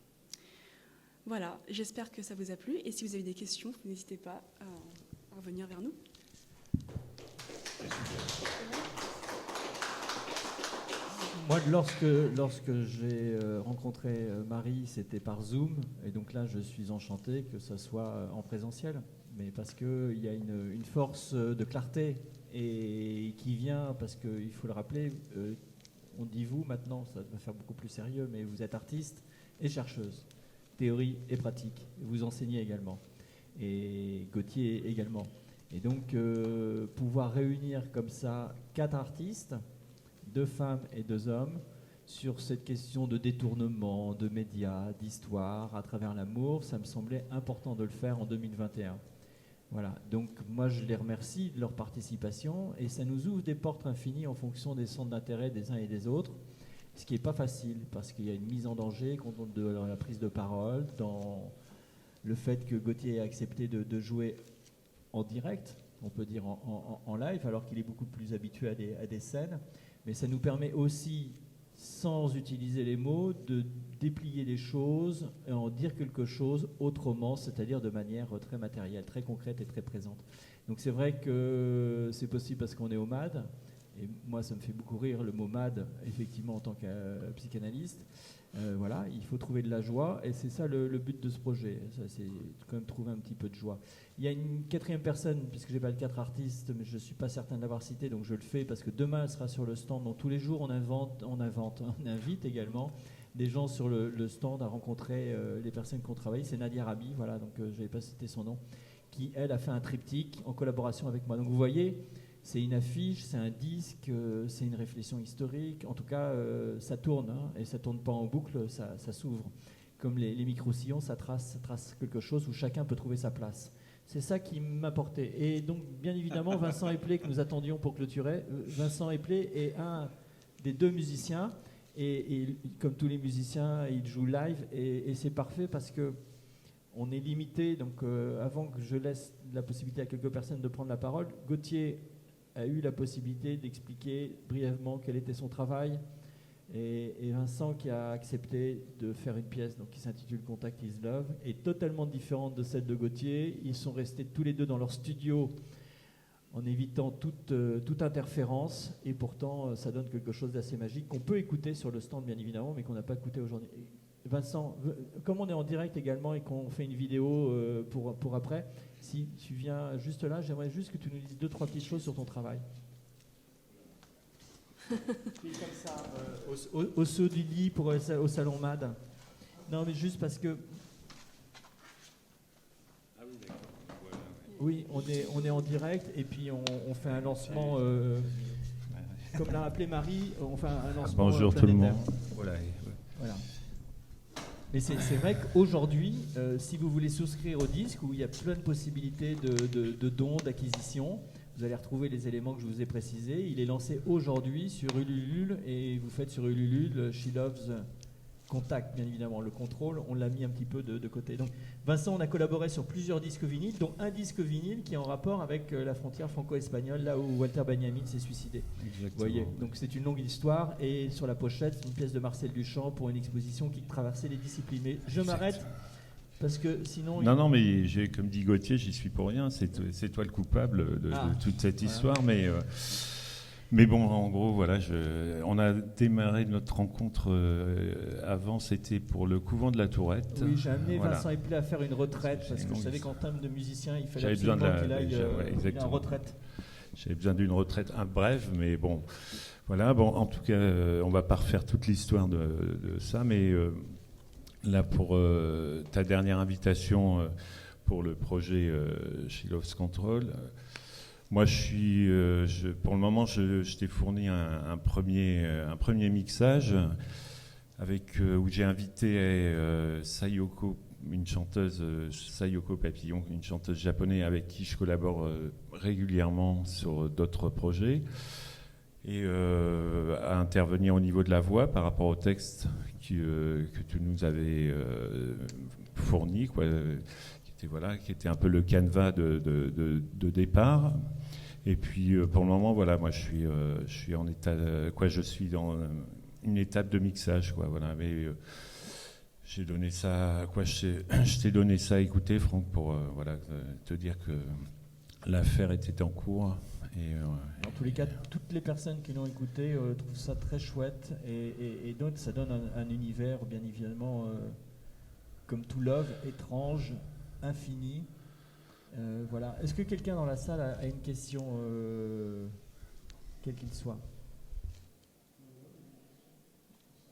Voilà, j'espère que ça vous a plu, et si vous avez des questions, n'hésitez pas à revenir vers nous. Moi, lorsque j'ai rencontré Marie, c'était par Zoom, et donc là, je suis enchanté que ça soit en présentiel, mais parce qu'il y a une force de clarté et qui vient, parce qu'il faut le rappeler, on dit vous maintenant, ça va faire beaucoup plus sérieux, mais vous êtes artiste et chercheuse, théorie et pratique, vous enseignez également, et Gauthier également. Et donc, pouvoir réunir comme ça 4 artistes, 2 femmes et 2 hommes, sur cette question de détournement, de médias, d'histoire, à travers l'amour, ça me semblait important de le faire en 2021. Voilà, donc moi je les remercie de leur participation, et ça nous ouvre des portes infinies en fonction des centres d'intérêt des uns et des autres, ce qui n'est pas facile, parce qu'il y a une mise en danger dans la prise de parole, dans le fait que Gauthier ait accepté de jouer en direct, on peut dire en live, alors qu'il est beaucoup plus habitué à des scènes. Mais ça nous permet aussi, sans utiliser les mots, de déplier les choses et en dire quelque chose autrement, c'est-à-dire de manière très matérielle, très concrète et très présente. Donc c'est vrai que c'est possible parce qu'on est au MAD, et moi ça me fait beaucoup rire le mot MAD, effectivement, en tant que psychanalyste. Voilà, il faut trouver de la joie, et c'est ça le but de ce projet, ça, c'est quand même trouver un petit peu de joie. Il y a une 4e personne, puisque je n'ai pas le 4 artistes, mais je ne suis pas certain de l'avoir cité, donc je le fais parce que demain elle sera sur le stand. Donc tous les jours on invite également des gens sur le stand à rencontrer les personnes qui ont travaillé. C'est Nadia Rabi, voilà, donc je n'avais pas cité son nom, qui elle a fait un triptyque en collaboration avec moi. Donc vous voyez, c'est une affiche, c'est un disque, c'est une réflexion historique. En tout cas, ça tourne, hein, et ça ne tourne pas en boucle, ça s'ouvre. Comme les micro-sillons, ça trace quelque chose où chacun peut trouver sa place. C'est ça qui m'apportait. Et donc, bien évidemment, Vincent Eplé, que nous attendions pour clôturer, Vincent Eplé est un des 2 musiciens. Et comme tous les musiciens, il joue live. Et c'est parfait parce qu'on est limité. Donc, avant que je laisse la possibilité à quelques personnes de prendre la parole, Gauthier a eu la possibilité d'expliquer brièvement quel était son travail, et Vincent qui a accepté de faire une pièce qui s'intitule Contact is Love, est totalement différente de celle de Gauthier. Ils sont restés tous les 2 dans leur studio en évitant toute interférence, et pourtant ça donne quelque chose d'assez magique qu'on peut écouter sur le stand bien évidemment, mais qu'on n'a pas écouté aujourd'hui. Vincent, comme on est en direct également et qu'on fait une vidéo pour après, si tu viens juste là, j'aimerais juste que tu nous dises 2-3 petites choses sur ton travail. Comme ça, au saut du lit au salon MAD. Non, mais juste parce que... Ah oui, d'accord. Voilà, ouais. Oui, on est en direct, et puis on fait un lancement... comme l'a rappelé Marie, on fait un lancement bonjour tout le monde. Voilà. Mais c'est vrai qu'aujourd'hui, si vous voulez souscrire au disque, où il y a plein de possibilités de dons, d'acquisition, vous allez retrouver les éléments que je vous ai précisés. Il est lancé aujourd'hui sur Ulule, et vous faites sur Ulule She Loves Contact, bien évidemment. Le contrôle, on l'a mis un petit peu de côté. Donc, Vincent, on a collaboré sur plusieurs disques vinyles, dont un disque vinyle qui est en rapport avec la frontière franco-espagnole, là où Walter Benjamin s'est suicidé. Exactement. Vous voyez, donc c'est une longue histoire, et sur la pochette, c'est une pièce de Marcel Duchamp pour une exposition qui traversait les disciplines. Mais je m'arrête parce que sinon... Non, mais comme dit Gauthier, j'y suis pour rien. C'est toi le coupable de toute cette histoire, mais bon, en gros, voilà, on a démarré notre rencontre avant, c'était pour le couvent de la Tourette. Oui, j'ai amené Vincent Eplé à faire une retraite, parce que je savais qu'en termes de musicien, il fallait absolument qu'il aille en retraite. j'avais besoin d'une retraite brève, mais bon, voilà. Bon, en tout cas, on va pas refaire toute l'histoire de ça, mais là, pour ta dernière invitation pour le projet chez Lost Control, moi, pour le moment, je t'ai fourni un premier mixage où j'ai invité Sayoko, une chanteuse, Sayoko Papillon, une chanteuse japonaise avec qui je collabore régulièrement sur d'autres projets, et à intervenir au niveau de la voix par rapport au texte que tu nous avais fourni, quoi, qui était un peu le canevas de départ. Et puis pour le moment, voilà, moi je suis en état, je suis dans une étape de mixage, quoi, voilà. Mais j'ai donné ça, je t'ai donné ça à écouter, Franck, pour te dire que l'affaire était en cours. Et, en tous les cas, toutes les personnes qui l'ont écouté trouvent ça très chouette, et donc ça donne un univers, bien évidemment, comme tout Love, étrange, infini. Voilà. Est-ce que quelqu'un dans la salle a une question, quel qu'il soit?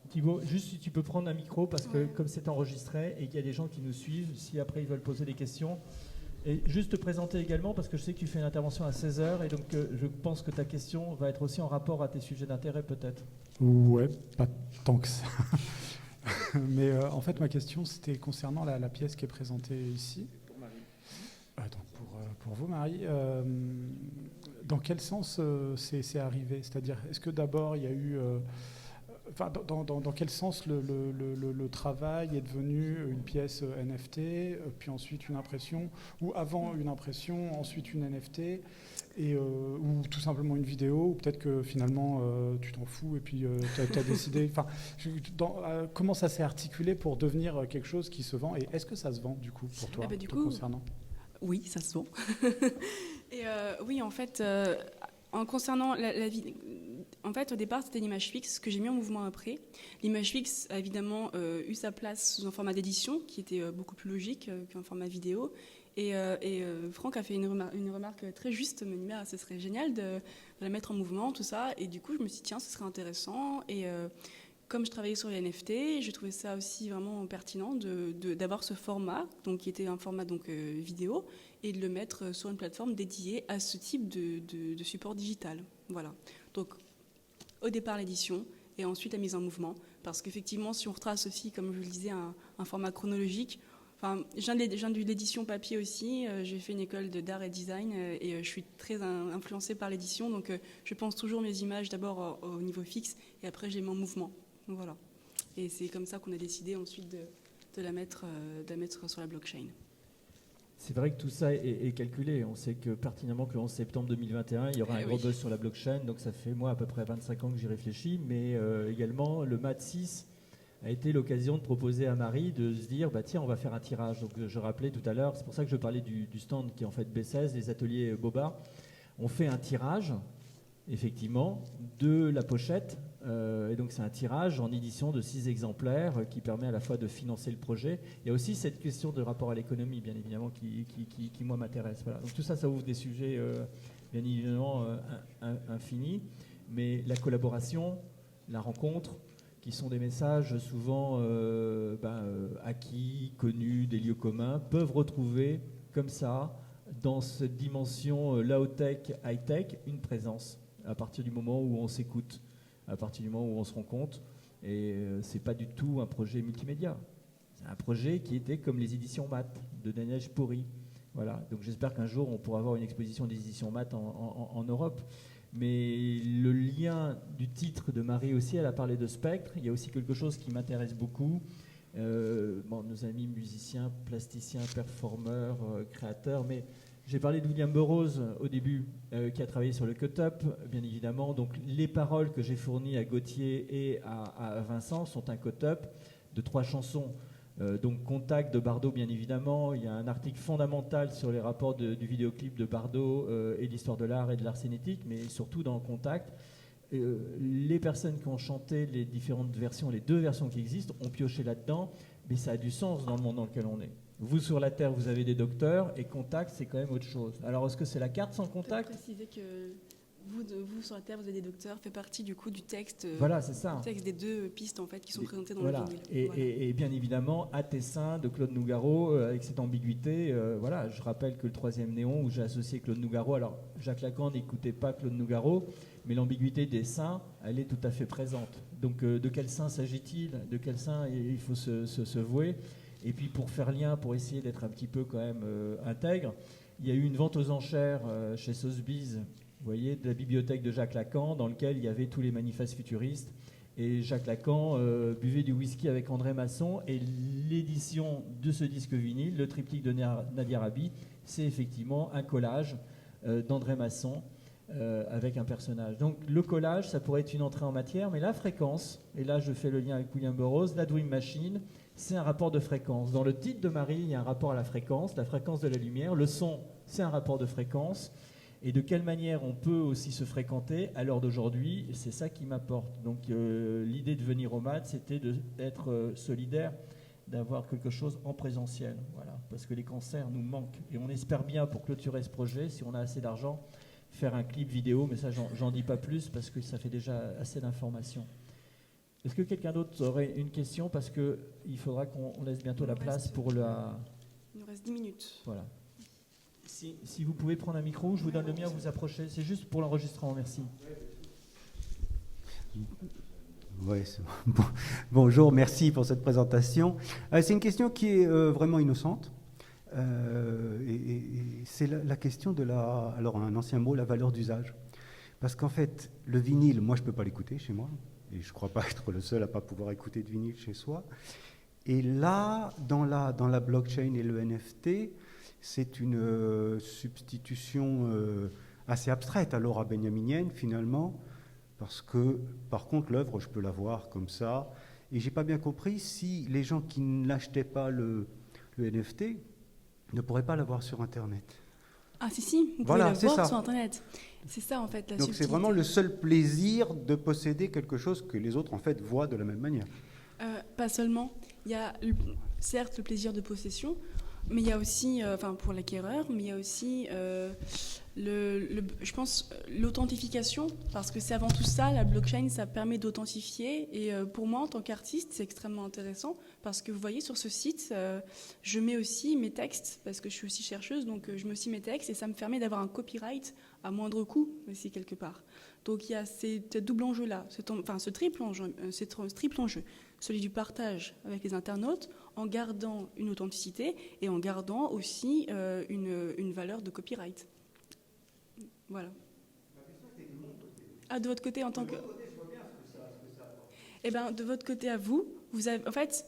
Thibaut, juste si tu peux prendre un micro, parce que comme c'est enregistré et qu'il y a des gens qui nous suivent, si après ils veulent poser des questions. Et juste te présenter également, parce que je sais que tu fais une intervention à 16h, et donc je pense que ta question va être aussi en rapport à tes sujets d'intérêt, peut-être. Ouais, pas tant que ça. Mais en fait, ma question, c'était concernant la pièce qui est présentée ici. Pour Marie. Pour vous, Marie. Dans quel sens c'est arrivé? C'est-à-dire, est-ce que d'abord, il y a eu... dans quel sens le travail est devenu une pièce NFT, puis ensuite une impression, ou avant une impression, ensuite une NFT, ou tout simplement une vidéo, ou peut-être que finalement tu t'en fous et puis tu as décidé... comment ça s'est articulé pour devenir quelque chose qui se vend, et est-ce que ça se vend du coup pour toi, concernant? Oui, ça se vend. Et oui, en fait, concernant la vie... En fait, au départ, c'était une image fixe que j'ai mis en mouvement après. L'image fixe a évidemment eu sa place sous un format d'édition qui était beaucoup plus logique qu'un format vidéo. Et Franck a fait une remarque très juste, me dit « ce serait génial de la mettre en mouvement, tout ça ». Et du coup, je me suis dit « tiens, ce serait intéressant ». Et comme je travaillais sur les NFT, j'ai trouvé ça aussi vraiment pertinent d'avoir ce format, donc, qui était un format vidéo, et de le mettre sur une plateforme dédiée à ce type de support digital. Voilà. Donc, au départ l'édition et ensuite la mise en mouvement, parce qu'effectivement si on retrace aussi, comme je le disais, un format chronologique, je viens de l'édition papier aussi, j'ai fait une école d'art et design et je suis très influencée par l'édition, donc je pense toujours mes images d'abord au niveau fixe et après je les mets en mouvement. Donc, voilà. Et c'est comme ça qu'on a décidé ensuite de la mettre sur la blockchain. C'est vrai que tout ça est calculé. On sait que pertinemment que le 11 septembre 2021, il y aura un gros buzz sur la blockchain. Donc ça fait moi à peu près 25 ans que j'y réfléchis. Mais également, le MAT 6 a été l'occasion de proposer à Marie de se dire, tiens, on va faire un tirage. Donc je rappelais tout à l'heure, c'est pour ça que je parlais du stand qui est en fait B16, les ateliers Boba. On fait un tirage, effectivement, de la pochette. Et donc c'est un tirage en édition de 6 exemplaires qui permet à la fois de financer le projet. Il y a aussi cette question de rapport à l'économie, bien évidemment, qui moi m'intéresse. Voilà. Donc tout ça, ça ouvre des sujets bien évidemment infinis. Mais la collaboration, la rencontre, qui sont des messages souvent acquis, connus, des lieux communs, peuvent retrouver comme ça, dans cette dimension low-tech, high-tech, une présence à partir du moment où on s'écoute, à partir du moment où on se rend compte. Et c'est pas du tout un projet multimédia. C'est un projet qui était comme les éditions MAT de Daniel Spory. Voilà. Donc j'espère qu'un jour on pourra avoir une exposition des éditions MAT en Europe. Mais le lien du titre de Marie aussi, elle a parlé de spectre. Il y a aussi quelque chose qui m'intéresse beaucoup. Nos amis musiciens, plasticiens, performeurs, créateurs, mais j'ai parlé de William Burroughs au début, qui a travaillé sur le cut-up, bien évidemment. Donc les paroles que j'ai fournies à Gauthier et à Vincent sont un cut-up de 3 chansons. Donc Contact de Bardot, bien évidemment. Il y a un article fondamental sur les rapports du vidéoclip de Bardot et l'histoire de l'art et de l'art cinétique, mais surtout dans Contact. Les personnes qui ont chanté les différentes versions, les 2 versions qui existent, ont pioché là-dedans, mais ça a du sens dans le monde dans lequel on est. Vous, sur la Terre, vous avez des docteurs, et contact, c'est quand même autre chose. Alors, est-ce que c'est la carte sans Je peux contact? préciser que vous, sur la Terre, vous avez des docteurs, fait partie du coup du texte, Voilà, c'est ça. du texte des deux pistes en fait, qui sont présentées dans Voilà. le vinyle. Et, Voilà. et bien évidemment, À tes seins de Claude Nougaro, avec cette ambiguïté. Voilà, je rappelle que le troisième néon, où j'ai associé Claude Nougaro, alors Jacques Lacan n'écoutait pas Claude Nougaro, mais l'ambiguïté des seins, elle est tout à fait présente. Donc de quel sein s'agit-il? De quel sein il faut se vouer? Et puis pour faire lien, pour essayer d'être un petit peu quand même intègre, il y a eu une vente aux enchères chez Sotheby's, vous voyez, de la bibliothèque de Jacques Lacan, dans lequel il y avait tous les manifestes futuristes. Et Jacques Lacan buvait du whisky avec André Masson. Et l'édition de ce disque vinyle, le triptyque de Nadia Rabi, c'est effectivement un collage d'André Masson avec un personnage. Donc le collage, ça pourrait être une entrée en matière, mais la fréquence, et là je fais le lien avec William Burroughs, la Dream Machine, c'est un rapport de fréquence. Dans le titre de Marie, il y a un rapport à la fréquence de la lumière. Le son, c'est un rapport de fréquence. Et de quelle manière on peut aussi se fréquenter à l'heure d'aujourd'hui, c'est ça qui m'apporte. Donc l'idée de venir au MAD, c'était d'être solidaire, d'avoir quelque chose en présentiel. Voilà, parce que les concerts nous manquent. Et on espère bien, pour clôturer ce projet, si on a assez d'argent, faire un clip vidéo, mais ça, j'en dis pas plus, parce que ça fait déjà assez d'informations. Est-ce que quelqu'un d'autre aurait une question? Parce qu'il faudra qu'on laisse bientôt la place pour la... Il nous reste 10 minutes. Voilà. Si vous pouvez prendre un micro, je vous donne le mien, vous approchez. C'est juste pour l'enregistrement, merci. Ouais, bon. Bonjour, merci pour cette présentation. C'est une question qui est vraiment innocente. Et c'est la question de alors un ancien mot, la valeur d'usage. Parce qu'en fait, le vinyle, moi je ne peux pas l'écouter chez moi. Et je ne crois pas être le seul à ne pas pouvoir écouter de vinyle chez soi. Et là, dans la blockchain et le NFT, c'est une substitution assez abstraite à l'aura benjaminienne, finalement, parce que, par contre, l'œuvre, je peux la voir comme ça. Et je n'ai pas bien compris si les gens qui n'achetaient pas le NFT ne pourraient pas l'avoir sur Internet. Ah si, vous pouvez la voir sur Internet. C'est ça, en fait, la Donc subtilité. c'est vraiment le seul plaisir de posséder quelque chose que les autres, en fait, voient de la même manière. Pas seulement. Il y a, certes, le plaisir de possession, mais il y a aussi, pour l'acquéreur, mais il y a aussi, je pense, l'authentification, parce que c'est avant tout ça, la blockchain, ça permet d'authentifier. Et pour moi, en tant qu'artiste, c'est extrêmement intéressant, parce que vous voyez, sur ce site, je mets aussi mes textes, parce que je suis aussi chercheuse, donc je mets aussi mes textes, et ça me permet d'avoir un copyright à moindre coût, aussi, quelque part. Donc il y a ce double enjeu-là, ce triple enjeu, celui du partage avec les internautes, en gardant une authenticité et en gardant aussi une valeur de copyright. Voilà. Ah, de votre côté, en tant que... Eh bien, de votre côté à vous, en fait,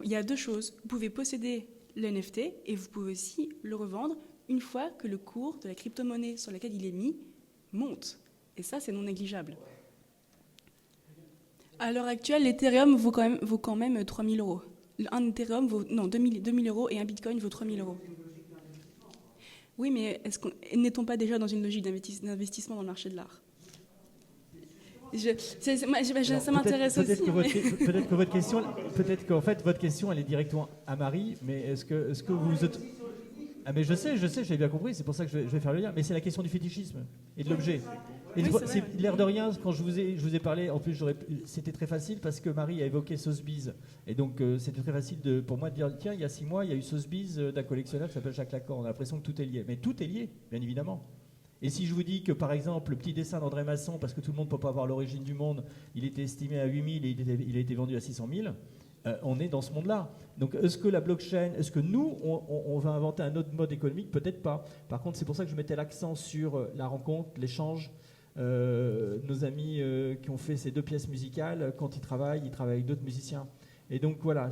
il y a deux choses. Vous pouvez posséder le NFT et vous pouvez aussi le revendre une fois que le cours de la crypto-monnaie sur laquelle il est mis monte. Et ça, c'est non négligeable. À l'heure actuelle, l'Ethereum vaut quand même 3 000 euros. Un Ethereum vaut 2 000 euros et un Bitcoin vaut 3 000 euros. Oui, mais n'est-on pas déjà dans une logique d'investissement dans le marché de l'art? Ça m'intéresse aussi. Peut-être que votre question, peut-être qu'en fait votre question, elle est directement à Marie, mais est-ce que vous êtes... Ah mais je sais, j'avais bien compris, c'est pour ça que je vais faire le lien. Mais c'est la question du fétichisme et de l'objet. Et Oui, c'est l'air de rien, quand je vous ai parlé, en plus c'était très facile parce que Marie a évoqué Sotheby's. Et donc c'était très facile pour moi de dire, tiens, il y a 6 mois, il y a eu Sotheby's d'un collectionneur qui s'appelle Jacques Lacan. On a l'impression que tout est lié. Mais tout est lié, bien évidemment. Et si je vous dis que, par exemple, le petit dessin d'André Masson, parce que tout le monde ne peut pas avoir l'origine du monde, il était estimé à 8 000 et il a été vendu à 600 000, on est dans ce monde-là. Donc est-ce que la blockchain, est-ce que nous, on va inventer un autre mode économique? Peut-être pas. Par contre, c'est pour ça que je mettais l'accent sur la rencontre, l'échange. Nos amis qui ont fait ces 2 pièces musicales, quand ils travaillent avec d'autres musiciens. Et donc voilà,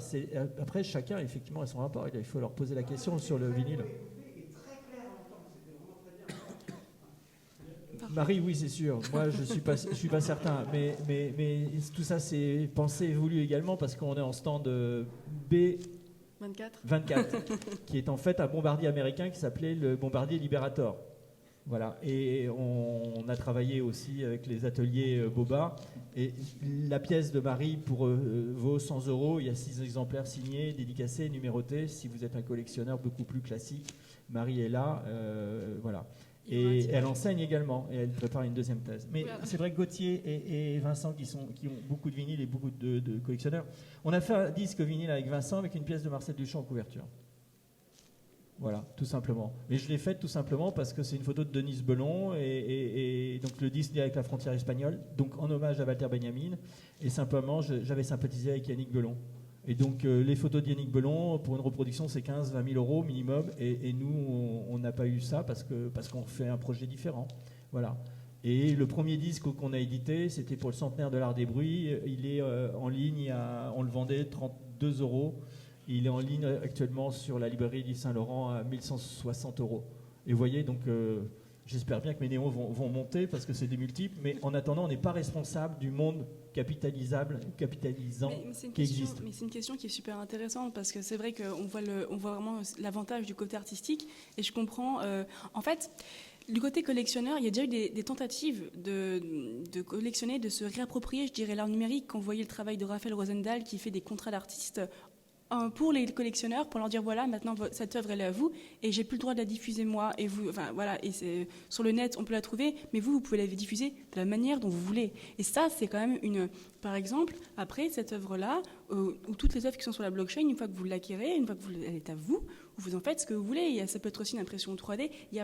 après chacun effectivement a son rapport. Il faut leur poser la question sur le vinyle. Marie, oui, c'est sûr. Moi, je suis pas certain. Mais tout ça, c'est pensé et voulu également parce qu'on est en stand B24, qui est en fait un bombardier américain qui s'appelait le bombardier Liberator. Voilà. Et on a travaillé aussi avec les ateliers Boba. Et la pièce de Marie vaut 100 €. Il y a 6 exemplaires signés, dédicacés, numérotés. Si vous êtes un collectionneur beaucoup plus classique, Marie est là. Voilà. Et elle enseigne également, et elle prépare une deuxième thèse. Mais c'est vrai que Gauthier et Vincent, qui ont beaucoup de vinyles et beaucoup de collectionneurs, on a fait un disque vinyle avec Vincent avec une pièce de Marcel Duchamp en couverture. Voilà, tout simplement. Mais je l'ai faite tout simplement parce que c'est une photo de Denise Belon, et donc le disque est avec la frontière espagnole, donc en hommage à Walter Benjamin, et simplement j'avais sympathisé avec Yannick Belon. Et donc les photos de Yannick Belon, pour une reproduction, c'est 15-20 000 € minimum. Et nous, on n'a pas eu ça parce qu'on fait un projet différent. Voilà. Et le premier disque qu'on a édité, c'était pour le centenaire de l'Art des Bruits. Il est en ligne, on le vendait 32 €. Il est en ligne actuellement sur la librairie du Saint-Laurent à 1160 €. Et vous voyez, donc j'espère bien que mes néons vont monter parce que c'est des multiples. Mais en attendant, on n'est pas responsable du monde capitalisant qui existe. Mais c'est une question qui est super intéressante parce que c'est vrai qu'on voit vraiment l'avantage du côté artistique, et je comprends. En fait, du côté collectionneur, il y a déjà eu des tentatives de collectionner, de se réapproprier, je dirais, l'art numérique. Quand vous voyez le travail de Raphaël Rosendahl qui fait des contrats d'artistes pour les collectionneurs, pour leur dire voilà, maintenant cette œuvre elle est à vous et j'ai plus le droit de la diffuser moi, et vous, enfin voilà, et c'est sur le net on peut la trouver, mais vous pouvez la diffuser de la manière dont vous voulez. Et ça c'est quand même par exemple, après cette œuvre là ou toutes les œuvres qui sont sur la blockchain, une fois que vous l'acquérez, une fois que elle est à vous, vous en faites ce que vous voulez. Ça peut être aussi une impression 3D. Il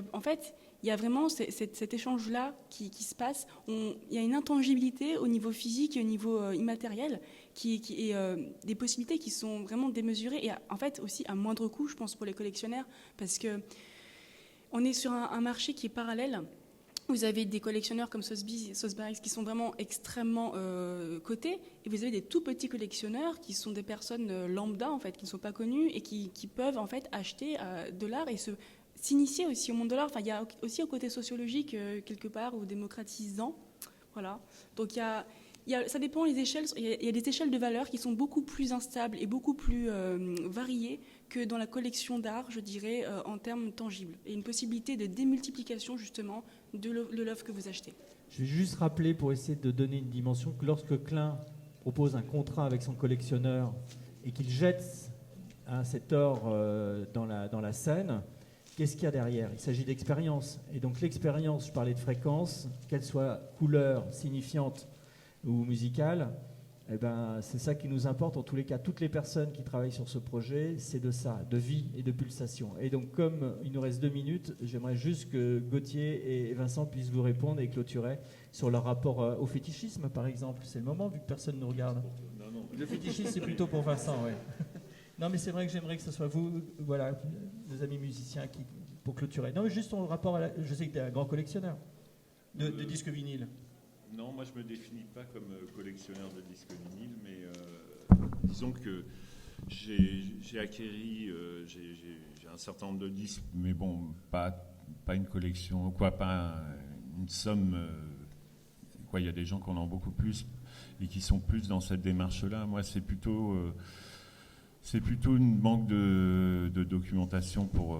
y a vraiment cet échange là qui se passe. Il y a une intangibilité au niveau physique et au niveau immatériel qui est des possibilités qui sont vraiment démesurées, et en fait aussi à moindre coût, je pense, pour les collectionneurs, parce que on est sur un marché qui est parallèle. Vous avez des collectionneurs comme Sotheby's qui sont vraiment extrêmement cotés, et vous avez des tout petits collectionneurs qui sont des personnes lambda en fait, qui ne sont pas connues et qui peuvent en fait acheter de l'art et s'initier aussi au monde de l'art. Enfin, il y a aussi un côté sociologique quelque part ou démocratisant. Voilà. Donc ça dépend les échelles. Il y a des échelles de valeur qui sont beaucoup plus instables et beaucoup plus variées que dans la collection d'art, je dirais, en termes tangibles. Et une possibilité de démultiplication, justement, de l'œuvre que vous achetez. Je vais juste rappeler, pour essayer de donner une dimension, que lorsque Klein propose un contrat avec son collectionneur et qu'il jette cet or dans la scène, qu'est-ce qu'il y a derrière ? Il s'agit d'expérience. Et donc l'expérience, je parlais de fréquence, qu'elle soit couleur, signifiante ou musicale, eh ben, c'est ça qui nous importe en tous les cas. Toutes les personnes qui travaillent sur ce projet, c'est de ça, de vie et de pulsation. Et donc comme il nous reste 2 minutes, j'aimerais juste que Gauthier et Vincent puissent vous répondre et clôturer sur leur rapport au fétichisme, par exemple. C'est le moment, vu que personne ne nous regarde. Non. Le fétichisme, c'est plutôt pour Vincent, oui. Non, mais c'est vrai que j'aimerais que ce soit vous, voilà, des amis musiciens, pour clôturer. Non, mais juste ton rapport je sais que tu es un grand collectionneur de disques vinyles. Non, moi je ne me définis pas comme collectionneur de disques vinyles, mais disons que j'ai acquéri, j'ai un certain nombre de disques, mais bon, pas une collection, pas une somme. Il y a des gens qui en ont beaucoup plus et qui sont plus dans cette démarche-là. Moi, c'est plutôt une banque de documentation pour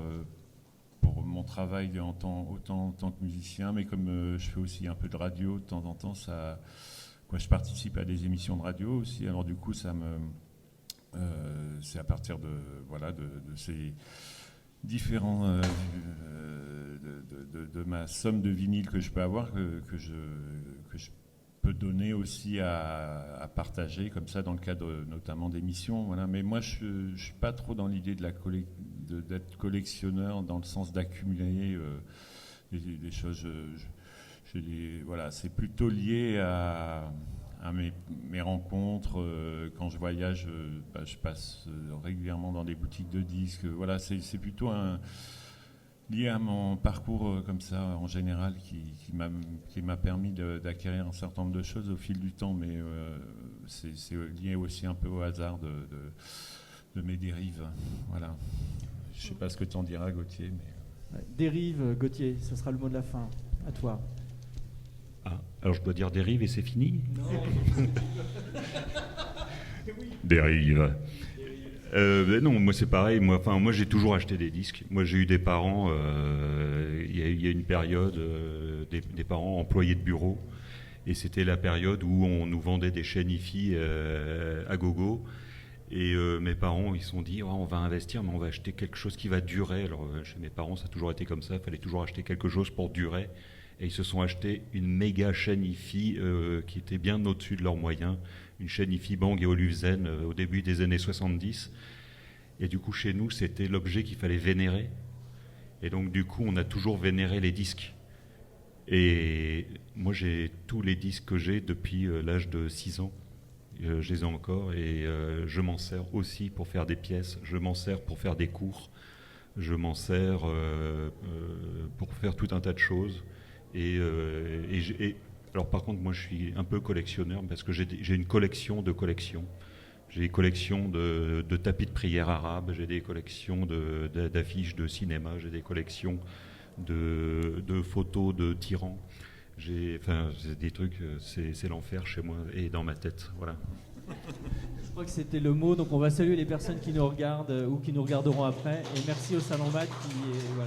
mon travail autant en tant que musicien, mais comme je fais aussi un peu de radio de temps en temps, je participe à des émissions de radio aussi. Alors du coup, c'est à partir de ces différents de ma somme de vinyle que je peux avoir que je peux donner aussi à partager comme ça dans le cadre notamment d'émissions. Voilà. Mais moi, je suis pas trop dans l'idée d'être collectionneur dans le sens d'accumuler des choses. C'est plutôt lié à mes rencontres. Quand je voyage, je passe régulièrement dans des boutiques de disques. Voilà, c'est plutôt lié à mon parcours comme ça en général qui m'a permis d'acquérir un certain nombre de choses au fil du temps, mais c'est lié aussi un peu au hasard de mes dérives. Voilà. Je ne sais pas ce que tu en diras, Gauthier. Mais... Dérive, Gauthier, ce sera le mot de la fin. À toi. Ah, alors je dois dire dérive et c'est fini ? Non. Dérive. Non, moi c'est pareil. Moi j'ai toujours acheté des disques. Moi j'ai eu des parents, il y a une période des parents employés de bureau, et c'était la période où on nous vendait des chaînes hi-fi à gogo. Et mes parents, ils se sont dit, on va investir, mais on va acheter quelque chose qui va durer. Alors chez mes parents, ça a toujours été comme ça, il fallait toujours acheter quelque chose pour durer. Et ils se sont achetés une méga chaîne hi-fi qui était bien au-dessus de leurs moyens, une chaîne hi-fi Bang & Olufsen au début des années 70. Et du coup, chez nous, c'était l'objet qu'il fallait vénérer. Et donc, du coup, on a toujours vénéré les disques. Et moi, j'ai tous les disques que j'ai depuis l'âge de 6 ans. Je les ai encore et je m'en sers aussi pour faire des pièces, je m'en sers pour faire des cours, je m'en sers pour faire tout un tas de choses. Et alors par contre, moi je suis un peu collectionneur parce que j'ai une collection de collections. J'ai des collections de tapis de prière arabes, j'ai des collections d'affiches de cinéma, j'ai des collections de photos de tyrans. C'est des trucs, c'est l'enfer chez moi et dans ma tête, voilà. Je crois que c'était le mot, donc on va saluer les personnes qui nous regardent ou qui nous regarderont après. Et merci au Salon Mat qui est, voilà.